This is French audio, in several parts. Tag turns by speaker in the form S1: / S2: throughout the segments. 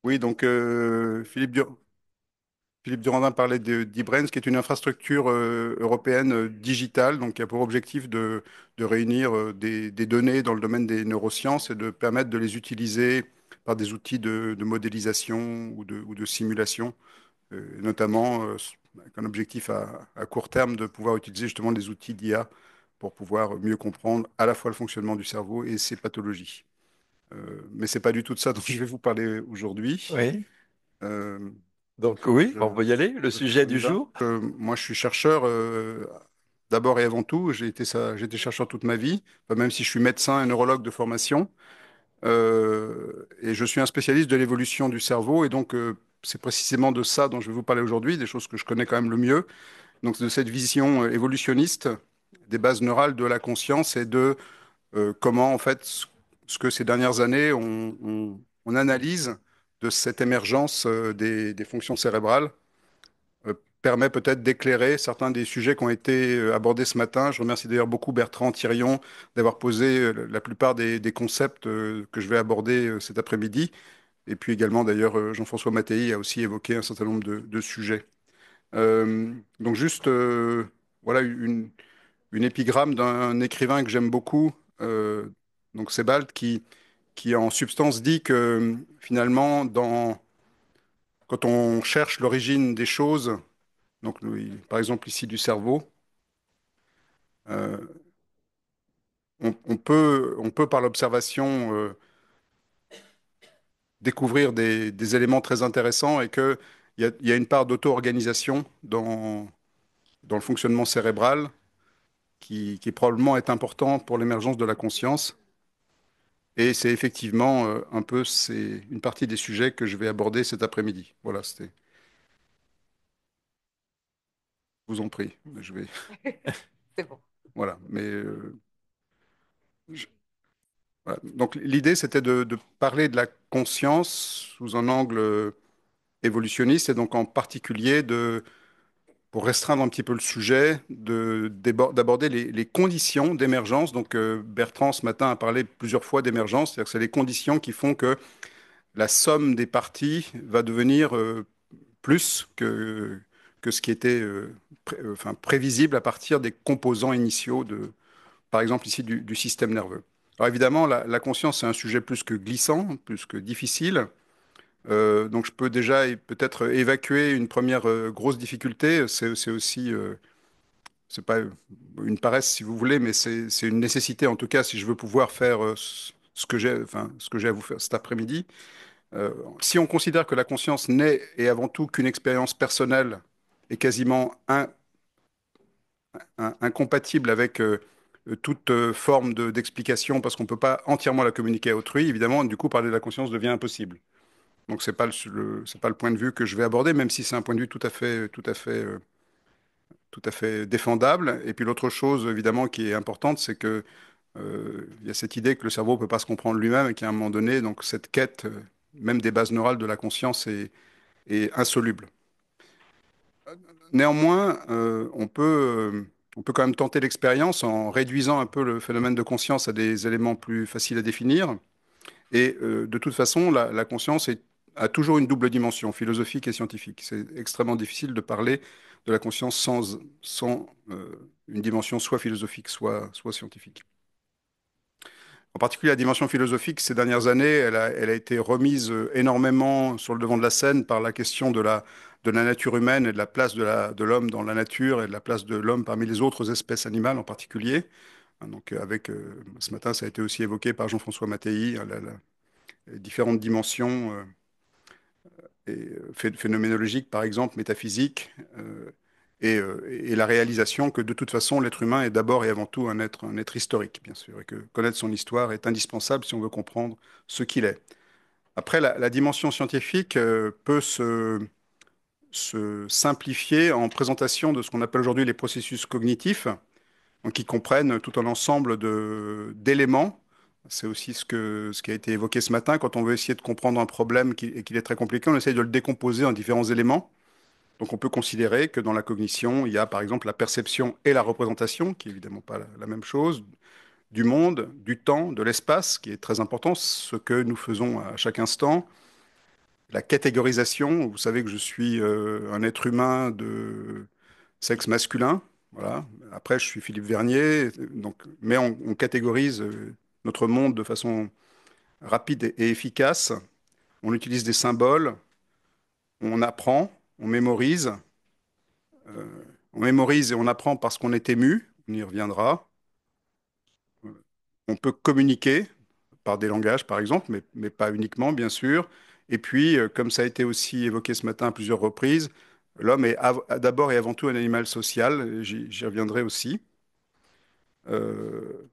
S1: Oui, donc Philippe Durandin parlait d'e-Brains, qui est une infrastructure européenne digitale, donc qui a pour objectif de réunir des données dans le domaine des neurosciences et de permettre de les utiliser par des outils de modélisation ou de simulation, notamment avec un objectif à court terme de pouvoir utiliser justement des outils d'IA pour pouvoir mieux comprendre à la fois le fonctionnement du cerveau et ses pathologies. Mais c'est pas du tout de ça dont je vais vous parler aujourd'hui.
S2: Oui.
S1: Euh,
S2: Donc oui,
S1: je,
S2: on peut y aller. Le sujet
S1: on y
S2: du
S1: va.
S2: jour.
S1: Moi, je suis chercheur d'abord et avant tout. J'ai été chercheur toute ma vie, enfin, même si je suis médecin et neurologue de formation. Et je suis un spécialiste de l'évolution du cerveau. Et donc, c'est précisément de ça dont je vais vous parler aujourd'hui, des choses que je connais quand même le mieux. Donc, de cette vision évolutionniste des bases neurales de la conscience et de comment, en fait, ce que ces dernières années, on analyse de cette émergence des fonctions cérébrales euh, permet peut-être d'éclairer certains des sujets qui ont été abordés ce matin. Je remercie d'ailleurs beaucoup Bertrand Thirion d'avoir posé la plupart des concepts que je vais aborder cet après-midi. Et puis également, d'ailleurs, Jean-François Mattei a aussi évoqué un certain nombre de sujets. Donc juste, voilà, une épigramme d'un écrivain que j'aime beaucoup, euh, donc Sebald, qui en substance dit que finalement, quand on cherche l'origine des choses, donc par exemple ici du cerveau, euh, on peut par l'observation découvrir des éléments très intéressants et il y a une part d'auto-organisation dans le fonctionnement cérébral qui probablement est important pour l'émergence de la conscience. Et c'est effectivement c'est une partie des sujets que je vais aborder cet après-midi. Voilà, je vous en prie, je vais,
S2: C'est bon.
S1: voilà. Je- voilà. Donc l'idée, c'était de parler de la conscience sous un angle évolutionniste et donc en particulier pour restreindre un petit peu le sujet, d'aborder les conditions d'émergence. Donc Bertrand ce matin a parlé plusieurs fois d'émergence, c'est-à-dire que c'est les conditions qui font que la somme des parties va devenir plus que ce qui était enfin, prévisible à partir des composants initiaux par exemple ici du système nerveux. Alors évidemment, la conscience, c'est un sujet plus que glissant, plus que difficile. Donc je peux déjà peut-être évacuer une première grosse difficulté. C'est aussi, c'est pas une paresse si vous voulez, mais c'est une nécessité en tout cas si je veux pouvoir faire ce que j'ai, enfin, ce que j'ai à vous faire cet après-midi. Si on considère que la conscience n'est et avant tout qu'une expérience personnelle et quasiment incompatible avec toute forme d'explication parce qu'on ne peut pas entièrement la communiquer à autrui, évidemment, du coup, parler de la conscience devient impossible. Donc, c'est pas le point de vue que je vais aborder, même si c'est un point de vue tout à fait défendable. Et puis l'autre chose, évidemment, qui est importante, c'est que il y a cette idée que le cerveau ne peut pas se comprendre lui-même et qu'à un moment donné, donc cette quête, même des bases neurales de la conscience, est insoluble. Néanmoins, on peut quand même tenter l'expérience en réduisant un peu le phénomène de conscience à des éléments plus faciles à définir. Et de toute façon, la conscience a toujours une double dimension, philosophique et scientifique. C'est extrêmement difficile de parler de la conscience sans une dimension soit philosophique, soit scientifique. En particulier, la dimension philosophique, ces dernières années, elle a été remise énormément sur le devant de la scène par la question de la nature humaine et de la place de l'homme dans la nature et de la place de l'homme parmi les autres espèces animales en particulier. Hein, donc, ce matin, ça a été aussi évoqué par Jean-François Mattei, hein, les différentes dimensions phénoménologiques, par exemple, métaphysiques, et la réalisation que de toute façon, l'être humain est d'abord et avant tout un être historique, bien sûr, et que connaître son histoire est indispensable si on veut comprendre ce qu'il est. Après, la dimension scientifique peut se simplifier en présentation de ce qu'on appelle aujourd'hui les processus cognitifs, donc qui comprennent tout un ensemble d'éléments. C'est aussi ce qui a été évoqué ce matin. Quand on veut essayer de comprendre un problème et qu'il est très compliqué, on essaye de le décomposer en différents éléments. Donc on peut considérer que dans la cognition, il y a par exemple la perception et la représentation, qui est évidemment pas la même chose, du monde, du temps, de l'espace, qui est très important, ce que nous faisons à chaque instant, la catégorisation. Vous savez que je suis un être humain de sexe masculin. Voilà. Après, je suis Philippe Vernier. Donc, mais on catégorise notre monde de façon rapide et efficace. On utilise des symboles, on apprend, on mémorise. On mémorise et on apprend parce qu'on est ému. On y reviendra. On peut communiquer par des langages, par exemple, mais pas uniquement, bien sûr. Et puis, comme ça a été aussi évoqué ce matin à plusieurs reprises, l'homme est d'abord et avant tout un animal social. J'y reviendrai aussi. Euh,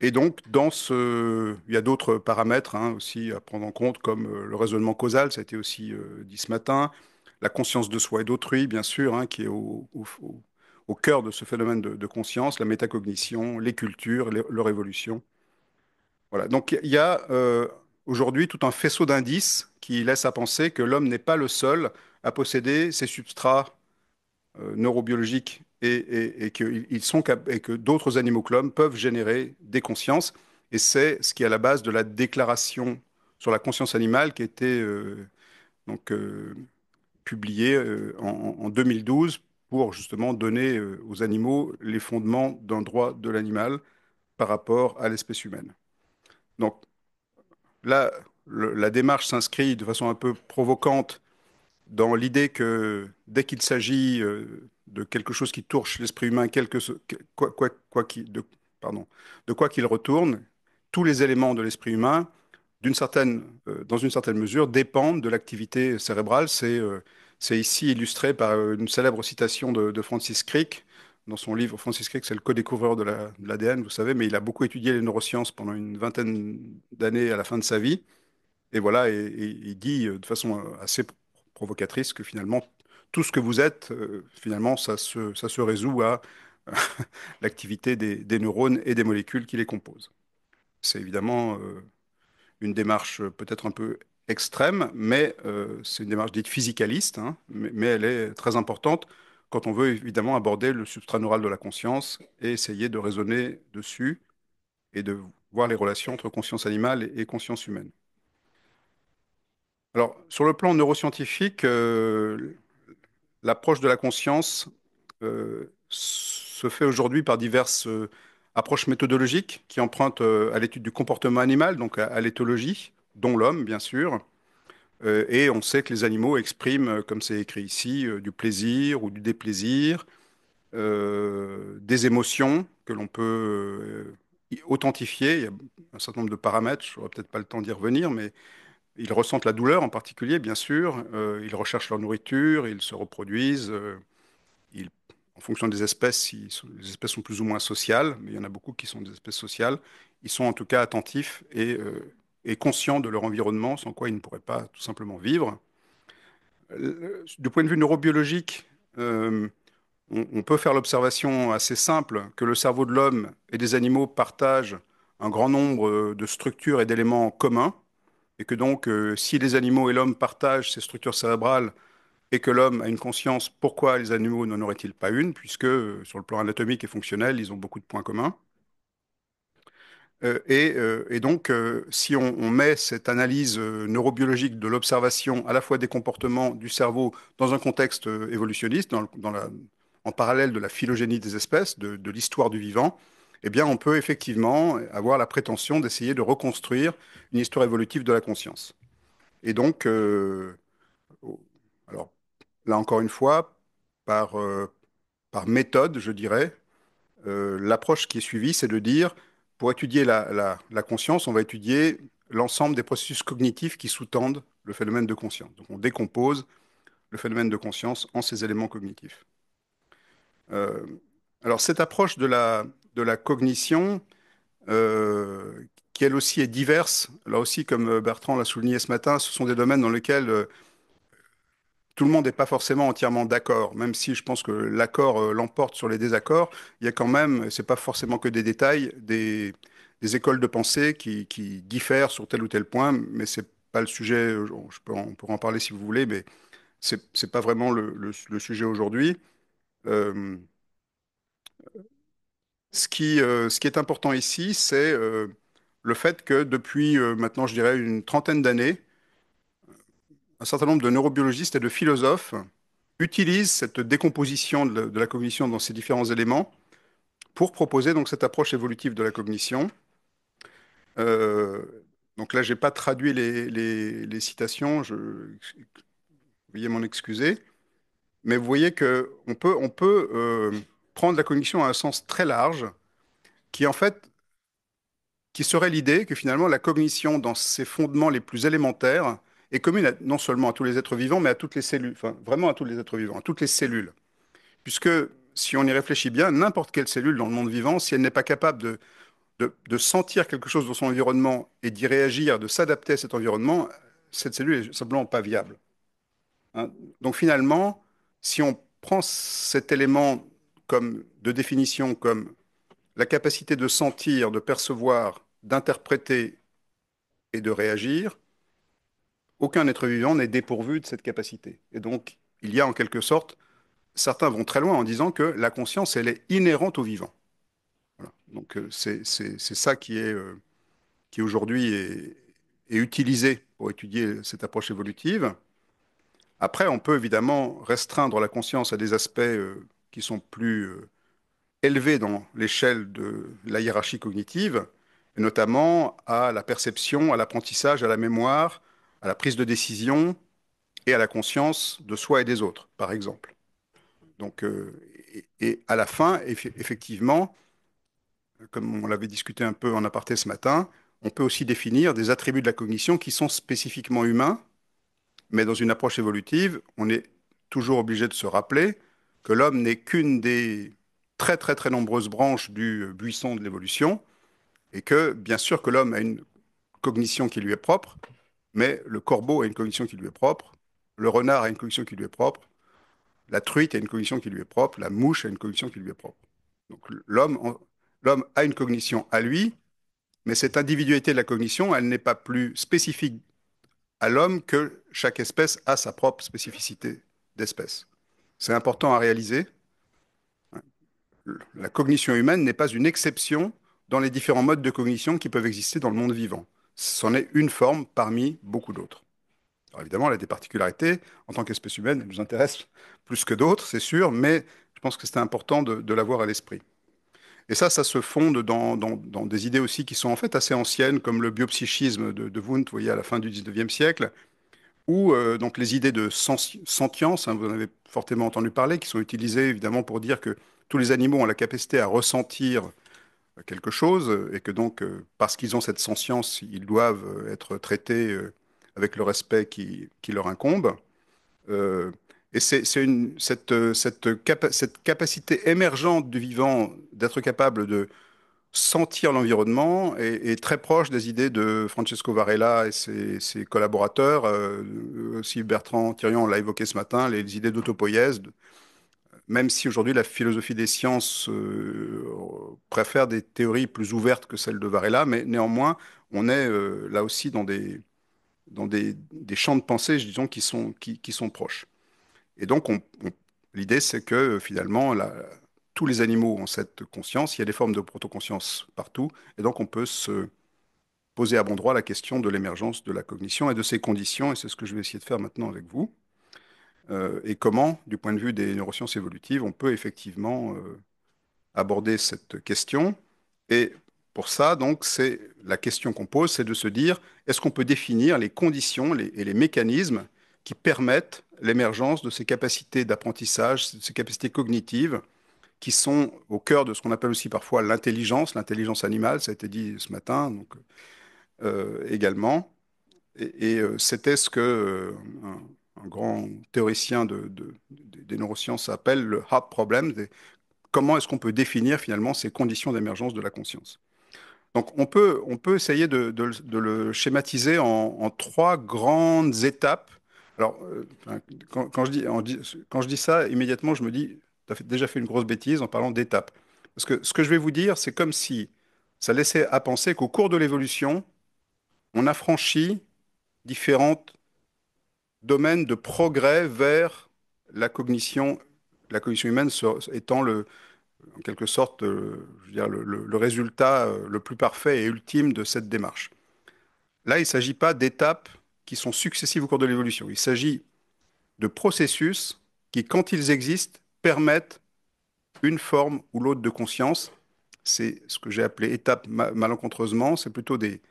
S1: et donc, il y a d'autres paramètres hein, aussi à prendre en compte, comme le raisonnement causal, ça a été aussi dit ce matin, la conscience de soi et d'autrui, bien sûr, hein, qui est au cœur de ce phénomène de conscience, la métacognition, les cultures, leur évolution. Voilà. Donc, il y a aujourd'hui tout un faisceau d'indices qui laisse à penser que l'homme n'est pas le seul à posséder ces substrats neurobiologiques et que d'autres animaux que l'homme peuvent générer des consciences. Et c'est ce qui est à la base de la déclaration sur la conscience animale qui a été donc, publiée en 2012 pour justement donner aux animaux les fondements d'un droit de l'animal par rapport à l'espèce humaine. Donc là, la démarche s'inscrit de façon un peu provocante dans l'idée que dès qu'il s'agit de quelque chose qui touche l'esprit humain, pardon, de quoi qu'il retourne, tous les éléments de l'esprit humain, dans une certaine mesure, dépendent de l'activité cérébrale. C'est ici illustré par une célèbre citation de Francis Crick. Dans son livre, Francis Crick, c'est le co-découvreur de l'ADN, vous savez, mais il a beaucoup étudié les neurosciences pendant une vingtaine d'années à la fin de sa vie. Et voilà, et il dit de façon assez provocatrice que finalement, tout ce que vous êtes, finalement, ça se résout à l'activité des neurones et des molécules qui les composent. C'est évidemment une démarche peut-être un peu extrême, mais c'est une démarche dite physicaliste, hein, mais elle est très importante quand on veut évidemment aborder le substrat neural de la conscience et essayer de raisonner dessus et de voir les relations entre conscience animale et conscience humaine. Alors, sur le plan neuroscientifique, l'approche de la conscience se fait aujourd'hui par diverses approches méthodologiques qui empruntent à l'étude du comportement animal, donc à l'éthologie, dont l'homme, bien sûr. Et on sait que les animaux expriment, comme c'est écrit ici, du plaisir ou du déplaisir, des émotions que l'on peut authentifier. Il y a un certain nombre de paramètres, je n'aurai peut-être pas le temps d'y revenir, mais ils ressentent la douleur en particulier, bien sûr. Ils recherchent leur nourriture, ils se reproduisent. Ils- En fonction des espèces, les espèces sont plus ou moins sociales, mais il y en a beaucoup qui sont des espèces sociales. Ils sont en tout cas attentifs et conscients de leur environnement, sans quoi ils ne pourraient pas tout simplement vivre. Du point de vue neurobiologique, euh, on peut faire l'observation assez simple que le cerveau de l'homme et des animaux partagent un grand nombre de structures et d'éléments communs, et que donc, si les animaux et l'homme partagent ces structures cérébrales et que l'homme a une conscience, pourquoi les animaux n'en auraient-ils pas une, puisque sur le plan anatomique et fonctionnel, ils ont beaucoup de points communs. Et donc, si on met cette analyse neurobiologique de l'observation à la fois des comportements du cerveau dans un contexte évolutionniste, en parallèle de la phylogénie des espèces, de l'histoire du vivant, eh bien, on peut effectivement avoir la prétention d'essayer de reconstruire une histoire évolutive de la conscience. Et donc, alors là encore une fois, par méthode, je dirais, l'approche qui est suivie, c'est de dire, pour étudier la conscience, on va étudier l'ensemble des processus cognitifs qui sous-tendent le phénomène de conscience. Donc on décompose le phénomène de conscience en ces éléments cognitifs. Euh, alors cette approche de la cognition, qui elle aussi est diverse, là aussi comme Bertrand l'a souligné ce matin, ce sont des domaines dans lesquels tout le monde n'est pas forcément entièrement d'accord, même si je pense que l'accord l'emporte sur les désaccords, il y a quand même, c'est pas forcément que des détails, des écoles de pensée qui diffèrent sur tel ou tel point, mais c'est pas le sujet, on pourra en parler si vous voulez, mais c'est pas vraiment le sujet aujourd'hui. Euh, ce qui est important ici, c'est le fait que depuis maintenant, je dirais, une trentaine d'années, un certain nombre de neurobiologistes et de philosophes utilisent cette décomposition de la cognition dans ces différents éléments pour proposer donc cette approche évolutive de la cognition. Euh, donc là, j'ai pas traduit les citations, veuillez m'en excuser, mais vous voyez que on peut prendre la cognition à un sens très large, qui en fait, qui serait l'idée que finalement la cognition, dans ses fondements les plus élémentaires, est commune non seulement à tous les êtres vivants, mais à toutes les cellules, enfin vraiment à tous les êtres vivants, à toutes les cellules. Puisque si on y réfléchit bien, n'importe quelle cellule dans le monde vivant, si elle n'est pas capable de sentir quelque chose dans son environnement et d'y réagir, de s'adapter à cet environnement, cette cellule est simplement pas viable. Hein. Donc finalement, si on prend cet élément comme de définition comme la capacité de sentir, de percevoir, d'interpréter et de réagir, aucun être vivant n'est dépourvu de cette capacité. Et donc, il y a en quelque sorte, certains vont très loin en disant que la conscience, elle est inhérente au vivant. Voilà. Donc, c'est ça qui aujourd'hui est utilisé pour étudier cette approche évolutive. Après, on peut évidemment restreindre la conscience à des aspects qui sont plus élevés dans l'échelle de la hiérarchie cognitive, et notamment à la perception, à l'apprentissage, à la mémoire, à la prise de décision et à la conscience de soi et des autres, par exemple. Donc, et à la fin, effectivement, comme on l'avait discuté un peu en aparté ce matin, on peut aussi définir des attributs de la cognition qui sont spécifiquement humains, mais dans une approche évolutive, on est toujours obligé de se rappeler que l'homme n'est qu'une des très très très nombreuses branches du buisson de l'évolution, et que bien sûr que l'homme a une cognition qui lui est propre, mais le corbeau a une cognition qui lui est propre, le renard a une cognition qui lui est propre, la truite a une cognition qui lui est propre, la mouche a une cognition qui lui est propre. Donc l'homme a une cognition à lui, mais cette individualité de la cognition, elle n'est pas plus spécifique à l'homme que chaque espèce a sa propre spécificité d'espèce. C'est important à réaliser. La cognition humaine n'est pas une exception dans les différents modes de cognition qui peuvent exister dans le monde vivant. C'en est une forme parmi beaucoup d'autres. Alors évidemment, elle a des particularités. En tant qu'espèce humaine, elle nous intéresse plus que d'autres, c'est sûr, mais je pense que c'est important de l'avoir à l'esprit. Et ça se fonde dans des idées aussi qui sont en fait assez anciennes, comme le biopsychisme de Wundt, vous voyez, à la fin du 19e siècle, ou donc les idées de sentience, hein, vous en avez fortement entendu parler, qui sont utilisées évidemment pour dire que tous les animaux ont la capacité à ressentir quelque chose, et que donc, parce qu'ils ont cette sentience, ils doivent être traités avec le respect qui leur incombe. Euh, et cette capacité émergente du vivant d'être capable de sentir l'environnement est très proche des idées de Francesco Varela et ses collaborateurs. Aussi Bertrand Thirion l'a évoqué ce matin, les idées d'autopoïèse, même si aujourd'hui la philosophie des sciences préfère des théories plus ouvertes que celles de Varela, mais néanmoins, on est là aussi dans des champs de pensée, disons, qui sont proches. Et donc, l'idée, c'est que finalement, tous les animaux ont cette conscience, il y a des formes de protoconscience partout, et donc on peut se poser à bon droit la question de l'émergence de la cognition et de ses conditions, et c'est ce que je vais essayer de faire maintenant avec vous. Et comment, du point de vue des neurosciences évolutives, on peut effectivement aborder cette question. Et pour ça, donc, c'est la question qu'on pose, c'est de se dire, est-ce qu'on peut définir les conditions et les mécanismes qui permettent l'émergence de ces capacités d'apprentissage, de ces capacités cognitives qui sont au cœur de ce qu'on appelle aussi parfois l'intelligence animale, ça a été dit ce matin, donc, également. Et c'était ce que un grand théoricien des neurosciences appelle le hard problem. Comment est-ce qu'on peut définir finalement ces conditions d'émergence de la conscience? Donc on peut essayer de le schématiser en trois grandes étapes. Alors, enfin, quand je dis ça, immédiatement, je me dis, tu as déjà fait une grosse bêtise en parlant d'étapes. Parce que ce que je vais vous dire, c'est comme si ça laissait à penser qu'au cours de l'évolution, on a franchi différents domaines de progrès vers la cognition, la cognition humaine étant en quelque sorte, je veux dire, le résultat le plus parfait et ultime de cette démarche. Là, il ne s'agit pas d'étapes qui sont successives au cours de l'évolution. Il s'agit de processus qui, quand ils existent, permettent une forme ou l'autre de conscience. C'est ce que j'ai appelé étape malencontreusement, c'est plutôt des-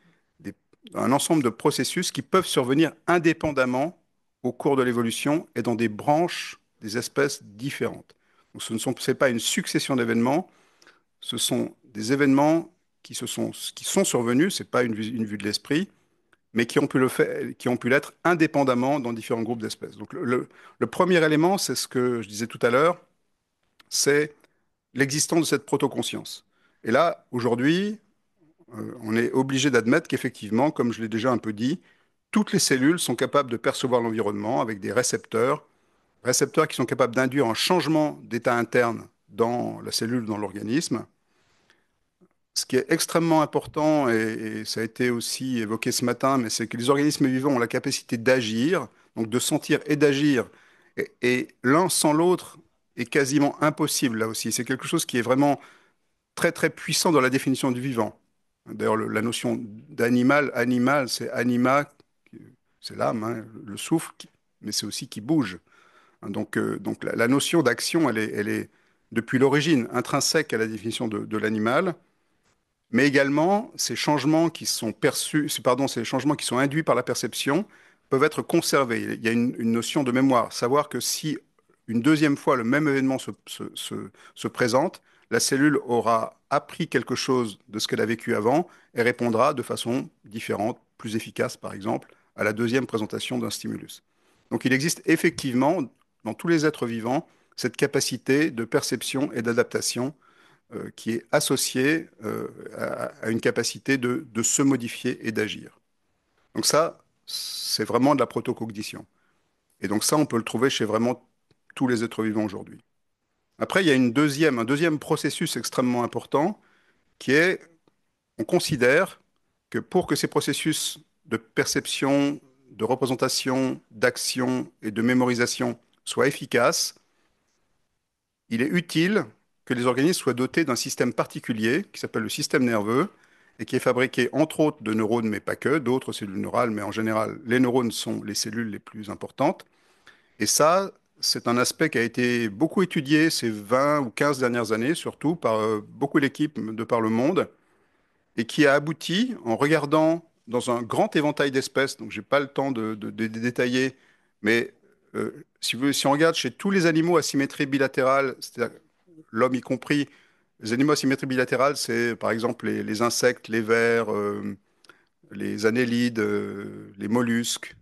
S1: un ensemble de processus qui peuvent survenir indépendamment au cours de l'évolution et dans des branches des espèces différentes. Donc c'est pas une succession d'événements, ce sont des événements qui sont survenus, c'est pas une vue de l'esprit, mais qui ont pu qui ont pu l'être indépendamment dans différents groupes d'espèces. Donc le premier élément, c'est ce que je disais tout à l'heure, c'est l'existence de cette protoconscience. Et là, aujourd'hui, on est obligé d'admettre qu'effectivement, comme je l'ai déjà un peu dit, toutes les cellules sont capables de percevoir l'environnement avec des récepteurs qui sont capables d'induire un changement d'état interne dans la cellule, dans l'organisme. Ce qui est extrêmement important, et ça a été aussi évoqué ce matin, mais c'est que les organismes vivants ont la capacité d'agir, donc de sentir et d'agir, et l'un sans l'autre est quasiment impossible là aussi. C'est quelque chose qui est vraiment très très puissant dans la définition du vivant. D'ailleurs, la notion d'animal, animal, c'est anima, c'est l'âme, hein, le souffle, mais c'est aussi qui bouge. Donc la notion d'action, elle est depuis l'origine intrinsèque à la définition de l'animal, mais également ces changements qui sont perçus, pardon, ces changements qui sont induits par la perception peuvent être conservés. Il y a une notion de mémoire, savoir que si une deuxième fois le même événement se présente, la cellule aura appris quelque chose de ce qu'elle a vécu avant et répondra de façon différente, plus efficace par exemple, à la deuxième présentation d'un stimulus. Donc il existe effectivement dans tous les êtres vivants cette capacité de perception et d'adaptation qui est associée à une capacité de se modifier et d'agir. Donc ça, c'est vraiment de la protocognition. Et donc ça, on peut le trouver chez vraiment tous les êtres vivants aujourd'hui. Après, il y a un deuxième processus extrêmement important qui est, on considère que pour que ces processus de perception, de représentation, d'action et de mémorisation soient efficaces, il est utile que les organismes soient dotés d'un système particulier qui s'appelle le système nerveux et qui est fabriqué entre autres de neurones, mais pas que, d'autres cellules neurales, mais en général, les neurones sont les cellules les plus importantes. Et ça, c'est un aspect qui a été beaucoup étudié ces 20 ou 15 dernières années, surtout par beaucoup d'équipes de par le monde, et qui a abouti, en regardant dans un grand éventail d'espèces, donc je n'ai pas le temps de détailler, mais si on regarde chez tous les animaux à symétrie bilatérale, c'est-à-dire l'homme y compris, les animaux à symétrie bilatérale, c'est par exemple les insectes, les vers, les annélides, les mollusques,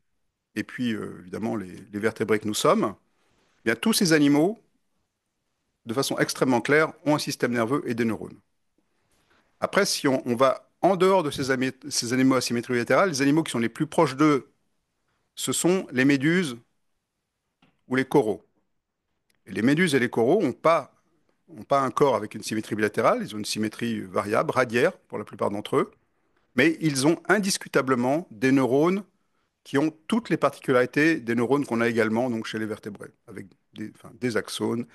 S1: et puis évidemment les vertébrés que nous sommes. Eh bien, tous ces animaux, de façon extrêmement claire, ont un système nerveux et des neurones. Après, si on va en dehors de ces animaux à symétrie bilatérale, les animaux qui sont les plus proches d'eux, ce sont les méduses ou les coraux. Et les méduses et les coraux ont pas un corps avec une symétrie bilatérale, ils ont une symétrie variable, radiaire pour la plupart d'entre eux, mais ils ont indiscutablement des neurones qui ont toutes les particularités des neurones qu'on a également donc, chez les vertébrés, avec des axones,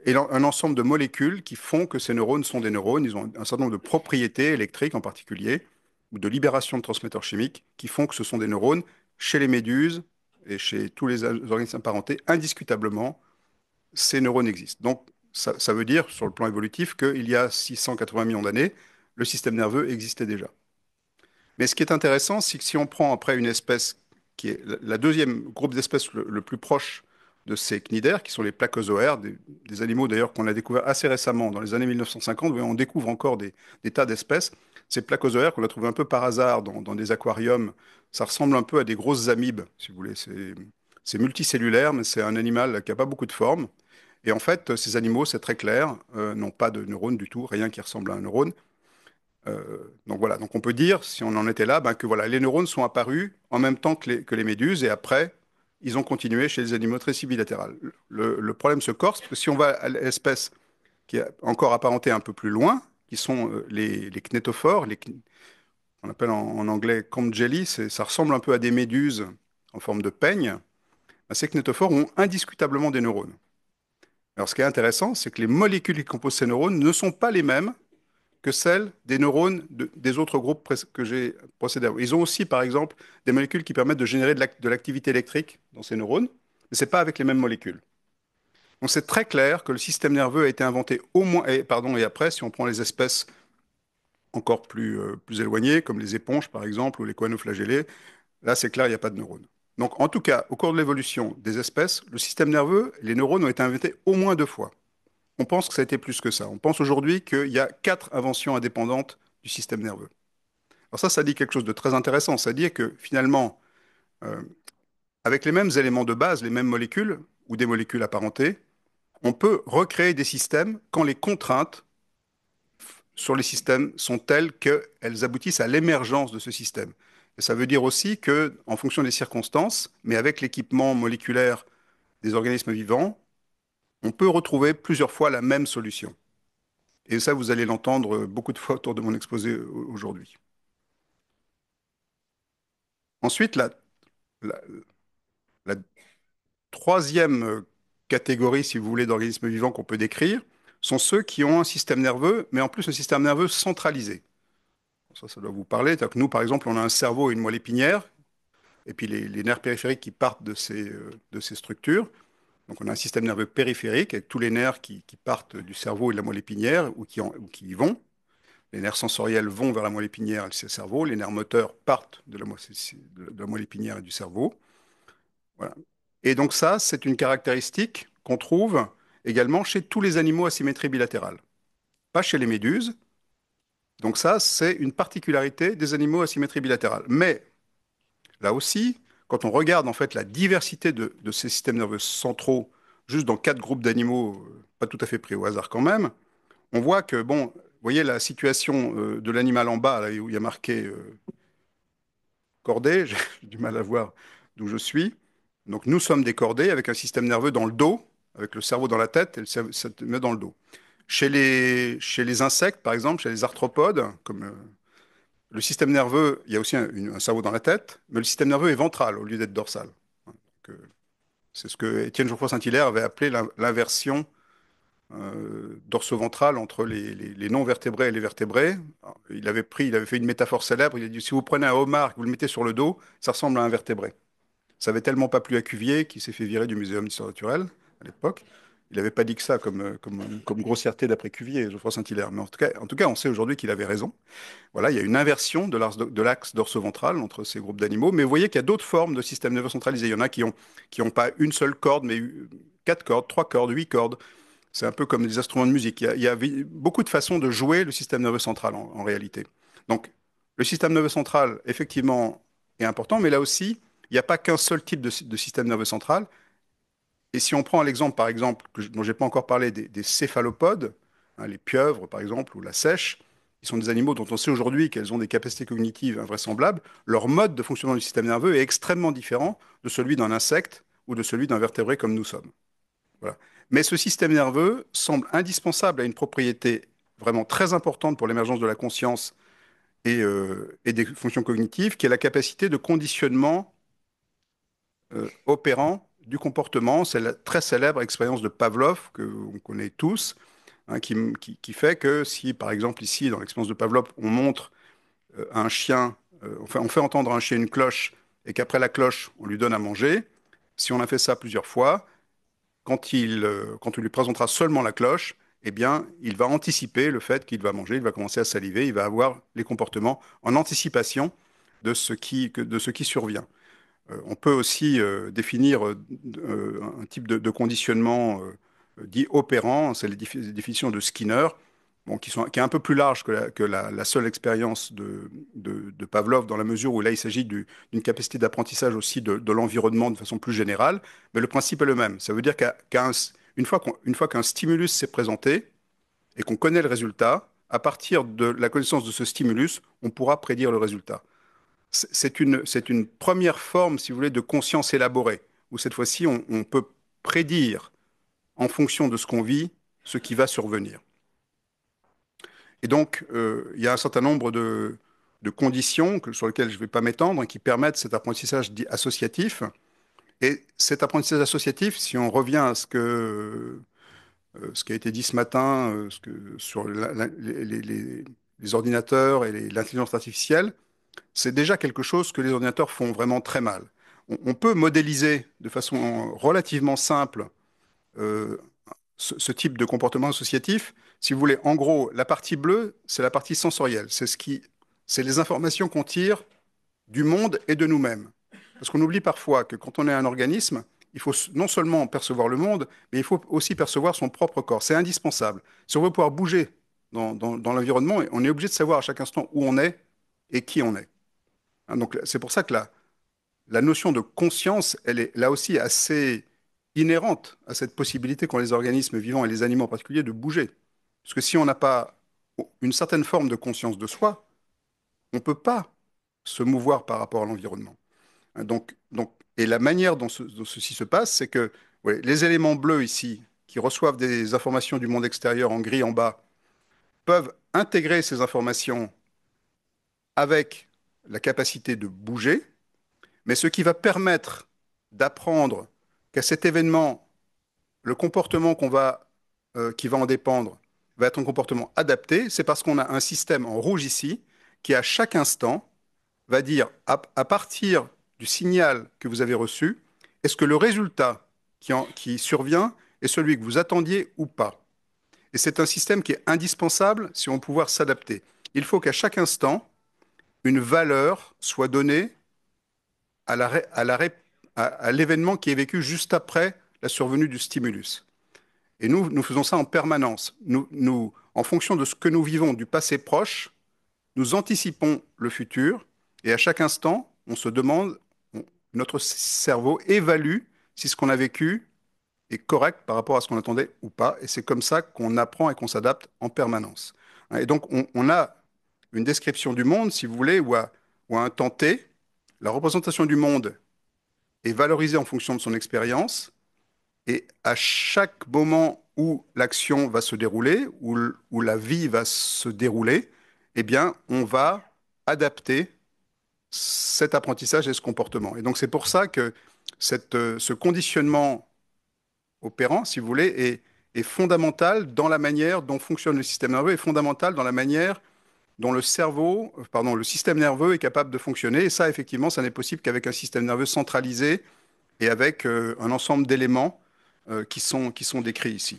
S1: et un ensemble de molécules qui font que ces neurones sont des neurones. Ils ont un certain nombre de propriétés électriques en particulier, ou de libération de transmetteurs chimiques, qui font que ce sont des neurones. Chez les méduses et chez tous les organismes apparentés, indiscutablement, ces neurones existent. Donc, ça veut dire, sur le plan évolutif, qu'il y a 680 millions d'années, le système nerveux existait déjà. Mais ce qui est intéressant, c'est que si on prend après une espèce qui est la deuxième groupe d'espèces le plus proche de ces cnidaires, qui sont les placozoaires, des animaux d'ailleurs qu'on a découvert assez récemment, dans les années 1950, on découvre encore des tas d'espèces. Ces placozoaires qu'on a trouvés un peu par hasard dans des aquariums, ça ressemble un peu à des grosses amibes, si vous voulez. C'est multicellulaire, mais c'est un animal qui n'a pas beaucoup de forme. Et en fait, ces animaux, c'est très clair, n'ont pas de neurones du tout, rien qui ressemble à un neurone. Donc voilà, donc on peut dire, si on en était là, ben, que voilà, les neurones sont apparus en même temps que les méduses et après, ils ont continué chez les animaux tricibilatérales. Le problème se corse parce que si on va à l'espèce qui est encore apparentée un peu plus loin, qui sont les cnétophores, on appelle en anglais comb jelly, ça ressemble un peu à des méduses en forme de peigne, ben, ces cnétophores ont indiscutablement des neurones. Alors ce qui est intéressant, c'est que les molécules qui composent ces neurones ne sont pas les mêmes que celles des neurones des autres groupes que j'ai procédé. Ils ont aussi, par exemple, des molécules qui permettent de générer de l'activité électrique dans ces neurones, mais ce n'est pas avec les mêmes molécules. Donc c'est très clair que le système nerveux a été inventé au moins, et après, si on prend les espèces encore plus éloignées, comme les éponges par exemple, ou les choanoflagellés, là c'est clair, il n'y a pas de neurones. Donc en tout cas, au cours de l'évolution des espèces, le système nerveux, les neurones ont été inventés au moins 2 fois. On pense que ça a été plus que ça. On pense aujourd'hui qu'il y a 4 inventions indépendantes du système nerveux. Alors ça dit quelque chose de très intéressant. Ça dit que finalement, euh, avec les mêmes éléments de base, les mêmes molécules ou des molécules apparentées, on peut recréer des systèmes quand les contraintes sur les systèmes sont telles qu'elles aboutissent à l'émergence de ce système. Et ça veut dire aussi que, en fonction des circonstances, mais avec l'équipement moléculaire des organismes vivants, on peut retrouver plusieurs fois la même solution. Et ça, vous allez l'entendre beaucoup de fois autour de mon exposé aujourd'hui. Ensuite, la- la troisième catégorie, si vous voulez, d'organismes vivants qu'on peut décrire, sont ceux qui ont un système nerveux, mais en plus un système nerveux centralisé. Ça doit vous parler. C'est-à-dire que nous, par exemple, on a un cerveau et une moelle épinière, et puis les nerfs périphériques qui partent de ces structures. Donc on a un système nerveux périphérique avec tous les nerfs qui partent du cerveau et de la moelle épinière ou qui y vont. Les nerfs sensoriels vont vers la moelle épinière et le cerveau. Les nerfs moteurs partent de la moelle épinière et du cerveau. Voilà. Et donc ça, c'est une caractéristique qu'on trouve également chez tous les animaux à symétrie bilatérale. Pas chez les méduses. Donc ça, c'est une particularité des animaux à symétrie bilatérale. Mais là aussi, quand on regarde en fait la diversité de ces systèmes nerveux centraux, juste dans 4 groupes d'animaux, pas tout à fait pris au hasard quand même, on voit que, bon, vous voyez la situation de l'animal en bas, là, où il y a marqué cordée, j'ai du mal à voir d'où je suis. Donc nous sommes des cordées avec un système nerveux dans le dos, avec le cerveau dans la tête et le cerveau dans le dos. Chez les insectes, par exemple, chez les arthropodes, comme le système nerveux, il y a aussi un cerveau dans la tête, mais le système nerveux est ventral au lieu d'être dorsal. C'est ce que Étienne Geoffroy-Saint-Hilaire avait appelé l'inversion dorso-ventrale entre les non-vertébrés et les vertébrés. Alors, il avait fait une métaphore célèbre. Il a dit, si vous prenez un homard et que vous le mettez sur le dos, ça ressemble à un vertébré. Ça avait tellement pas plu à Cuvier qu'il s'est fait virer du Muséum d'histoire naturelle à l'époque. Il n'avait pas dit que ça comme grossièreté d'après Cuvier, Geoffroy Saint-Hilaire. Mais en tout cas, on sait aujourd'hui qu'il avait raison. Voilà, il y a une inversion de l'axe dorso-ventral entre ces groupes d'animaux. Mais vous voyez qu'il y a d'autres formes de système nerveux centralisé. Il y en a qui ont pas une seule corde, mais 4 cordes, 3 cordes, 8 cordes. C'est un peu comme des instruments de musique. Il y a beaucoup de façons de jouer le système nerveux central en réalité. Donc, le système nerveux central, effectivement, est important, mais là aussi, il n'y a pas qu'un seul type de système nerveux central. Et si on prend l'exemple, par exemple, dont je n'ai pas encore parlé, des céphalopodes, hein, les pieuvres, par exemple, ou la sèche, qui sont des animaux dont on sait aujourd'hui qu'elles ont des capacités cognitives invraisemblables, leur mode de fonctionnement du système nerveux est extrêmement différent de celui d'un insecte ou de celui d'un vertébré comme nous sommes. Voilà. Mais ce système nerveux semble indispensable à une propriété vraiment très importante pour l'émergence de la conscience et des fonctions cognitives, qui est la capacité de conditionnement opérant du comportement. C'est la très célèbre expérience de Pavlov, que on connaît tous, hein, qui fait que si, par exemple, ici, dans l'expérience de Pavlov, on montre à un chien, on fait entendre à un chien une cloche, et qu'après la cloche, on lui donne à manger, si on a fait ça plusieurs fois, quand on lui présentera seulement la cloche, eh bien, il va anticiper le fait qu'il va manger, il va commencer à saliver, il va avoir les comportements en anticipation de ce qui survient. On peut aussi définir un type de conditionnement dit opérant, c'est les définitions de Skinner, bon, qui est un peu plus large que la seule expérience de Pavlov, dans la mesure où là il s'agit d'une capacité d'apprentissage aussi de l'environnement de façon plus générale, mais le principe est le même. Ça veut dire une fois qu'un stimulus s'est présenté et qu'on connaît le résultat, à partir de la connaissance de ce stimulus, on pourra prédire le résultat. C'est une première forme, si vous voulez, de conscience élaborée, où cette fois-ci, on peut prédire, en fonction de ce qu'on vit, ce qui va survenir. Et donc, il y a un certain nombre de conditions sur lesquelles je ne vais pas m'étendre, qui permettent cet apprentissage dit associatif. Et cet apprentissage associatif, si on revient à ce que ce qui a été dit ce matin sur les ordinateurs et l'intelligence artificielle, c'est déjà quelque chose que les ordinateurs font vraiment très mal. On peut modéliser de façon relativement simple euh, ce type de comportement associatif. Si vous voulez, en gros, la partie bleue, c'est la partie sensorielle. C'est les informations qu'on tire du monde et de nous-mêmes. Parce qu'on oublie parfois que quand on est un organisme, il faut non seulement percevoir le monde, mais il faut aussi percevoir son propre corps. C'est indispensable. Si on veut pouvoir bouger dans l'environnement, on est obligé de savoir à chaque instant où on est et qui on est. Hein, donc c'est pour ça que la notion de conscience, elle est là aussi assez inhérente à cette possibilité qu'ont les organismes vivants et les animaux en particulier de bouger. Parce que si on n'a pas une certaine forme de conscience de soi, on ne peut pas se mouvoir par rapport à l'environnement. Hein, et la manière dont ceci se passe, c'est que ouais, les éléments bleus ici, qui reçoivent des informations du monde extérieur en gris en bas, peuvent intégrer ces informations avec la capacité de bouger, mais ce qui va permettre d'apprendre qu'à cet événement, le comportement qui va en dépendre va être un comportement adapté, c'est parce qu'on a un système en rouge ici qui, à chaque instant, va dire, à partir du signal que vous avez reçu, est-ce que le résultat qui survient est celui que vous attendiez ou pas? Et c'est un système qui est indispensable si on veut pouvoir s'adapter. Il faut qu'à chaque instant, une valeur soit donnée à la ré- à l'événement qui est vécu juste après la survenue du stimulus. Et nous faisons ça en permanence. En fonction de ce que nous vivons du passé proche, nous anticipons le futur et à chaque instant, on se demande, notre cerveau évalue si ce qu'on a vécu est correct par rapport à ce qu'on attendait ou pas. Et c'est comme ça qu'on apprend et qu'on s'adapte en permanence. Et donc, on a une description du monde, si vous voulez, où à un temps T, la représentation du monde est valorisée en fonction de son expérience. Et à chaque moment où l'action va se dérouler, où la vie va se dérouler, eh bien, on va adapter cet apprentissage et ce comportement. Et donc, c'est pour ça que ce conditionnement opérant, si vous voulez, est fondamental dans la manière dont fonctionne le système nerveux, est fondamental dans la manière dont le système nerveux est capable de fonctionner. Et ça, effectivement, ça n'est possible qu'avec un système nerveux centralisé et avec un ensemble d'éléments qui sont décrits ici.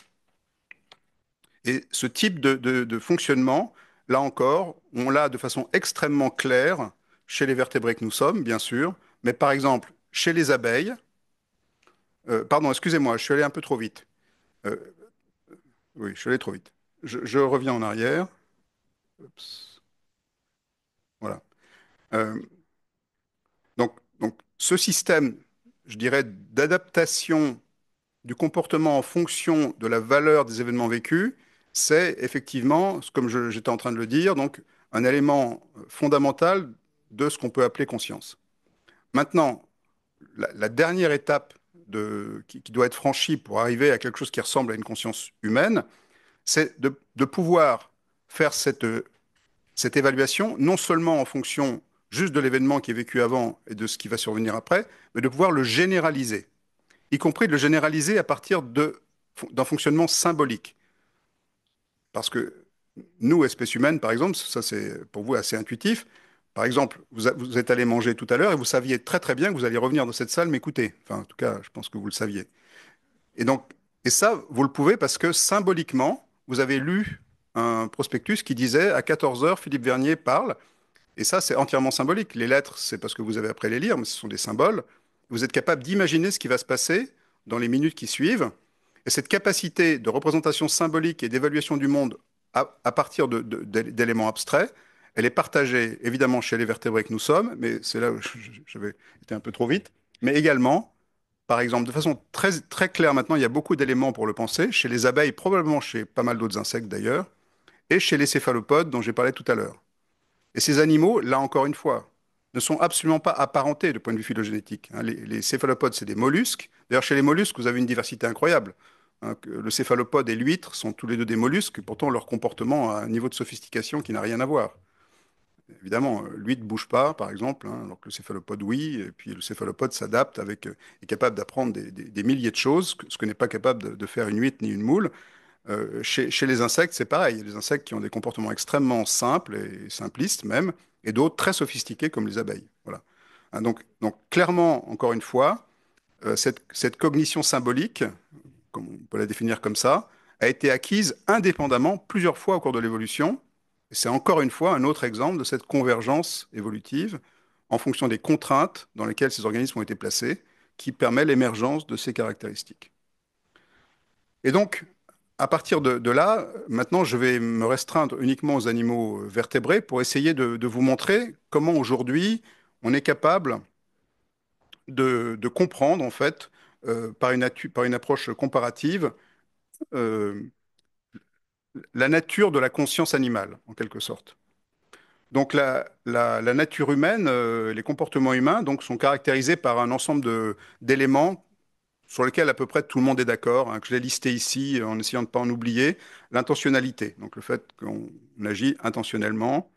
S1: Et ce type de fonctionnement, là encore, on l'a de façon extrêmement claire chez les vertébrés que nous sommes, bien sûr, mais par exemple, chez les abeilles, pardon, excusez-moi, je suis allé un peu trop vite. Euh, oui, je suis allé trop vite. Je reviens en arrière. Oups, voilà. Euh, donc, ce système, je dirais, d'adaptation du comportement en fonction de la valeur des événements vécus, c'est effectivement, comme j'étais en train de le dire, donc un élément fondamental de ce qu'on peut appeler conscience. Maintenant, la dernière étape qui doit être franchie pour arriver à quelque chose qui ressemble à une conscience humaine, c'est de pouvoir faire cette évaluation, non seulement en fonction juste de l'événement qui est vécu avant et de ce qui va survenir après, mais de pouvoir le généraliser, y compris de le généraliser à partir d'un fonctionnement symbolique. Parce que nous, espèces humaines, par exemple, ça c'est pour vous assez intuitif. Par exemple, vous êtes allé manger tout à l'heure et vous saviez très très bien que vous alliez revenir dans cette salle m'écouter. Enfin, en tout cas, je pense que vous le saviez. Et donc, et ça, vous le pouvez parce que symboliquement, vous avez lu un prospectus qui disait à 14 heures, Philippe Vernier parle. Et ça, c'est entièrement symbolique. Les lettres, c'est parce que vous avez appris à les lire, mais ce sont des symboles. Vous êtes capable d'imaginer ce qui va se passer dans les minutes qui suivent. Et cette capacité de représentation symbolique et d'évaluation du monde à partir d'éléments abstraits, elle est partagée évidemment chez les vertébrés que nous sommes, mais c'est là où j'avais été un peu trop vite, mais également, par exemple, de façon très, très claire maintenant, il y a beaucoup d'éléments pour le penser, chez les abeilles, probablement chez pas mal d'autres insectes d'ailleurs, et chez les céphalopodes dont j'ai parlé tout à l'heure. Et ces animaux, là encore une fois, ne sont absolument pas apparentés du point de vue phylogénétique. Hein. Les céphalopodes, c'est des mollusques. D'ailleurs, chez les mollusques, vous avez une diversité incroyable. Hein, le céphalopode et l'huître sont tous les deux des mollusques, et pourtant leur comportement a un niveau de sophistication qui n'a rien à voir. Évidemment, l'huître ne bouge pas, par exemple, hein, alors que le céphalopode, oui. Et puis le céphalopode s'adapte est capable d'apprendre des milliers de choses, ce que n'est pas capable de faire une huître ni une moule. Chez les insectes, c'est pareil. Il y a des insectes qui ont des comportements extrêmement simples et simplistes même, et d'autres très sophistiqués comme les abeilles. Voilà. Hein, donc clairement, encore une fois, cette cognition symbolique, comme on peut la définir comme ça, a été acquise indépendamment plusieurs fois au cours de l'évolution. Et c'est encore une fois un autre exemple de cette convergence évolutive en fonction des contraintes dans lesquelles ces organismes ont été placés, qui permet l'émergence de ces caractéristiques. Et donc, à partir de là, maintenant, je vais me restreindre uniquement aux animaux vertébrés pour essayer de vous montrer comment aujourd'hui on est capable de comprendre, en fait, par une approche comparative, euh, la nature de la conscience animale, en quelque sorte. Donc la nature humaine, les comportements humains donc, sont caractérisés par un ensemble d'éléments sur lesquels à peu près tout le monde est d'accord, hein, que je l'ai listé ici en essayant de ne pas en oublier. L'intentionnalité, donc le fait qu'on agit intentionnellement,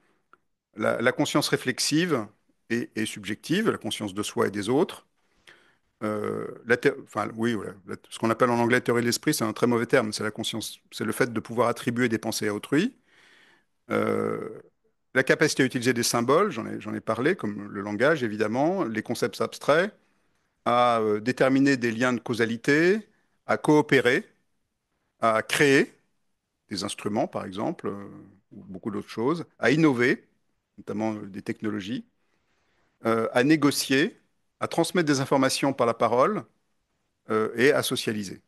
S1: la conscience réflexive et subjective, la conscience de soi et des autres. Enfin, oui, voilà, ce qu'on appelle en anglais théorie de l'esprit, c'est un très mauvais terme, c'est la conscience, c'est le fait de pouvoir attribuer des pensées à autrui. Euh, la capacité à utiliser des symboles, j'en ai parlé, comme le langage évidemment, les concepts abstraits, à déterminer des liens de causalité, à coopérer, à créer des instruments par exemple, ou beaucoup d'autres choses, à innover, notamment des technologies, à négocier, à transmettre des informations par la parole et à socialiser.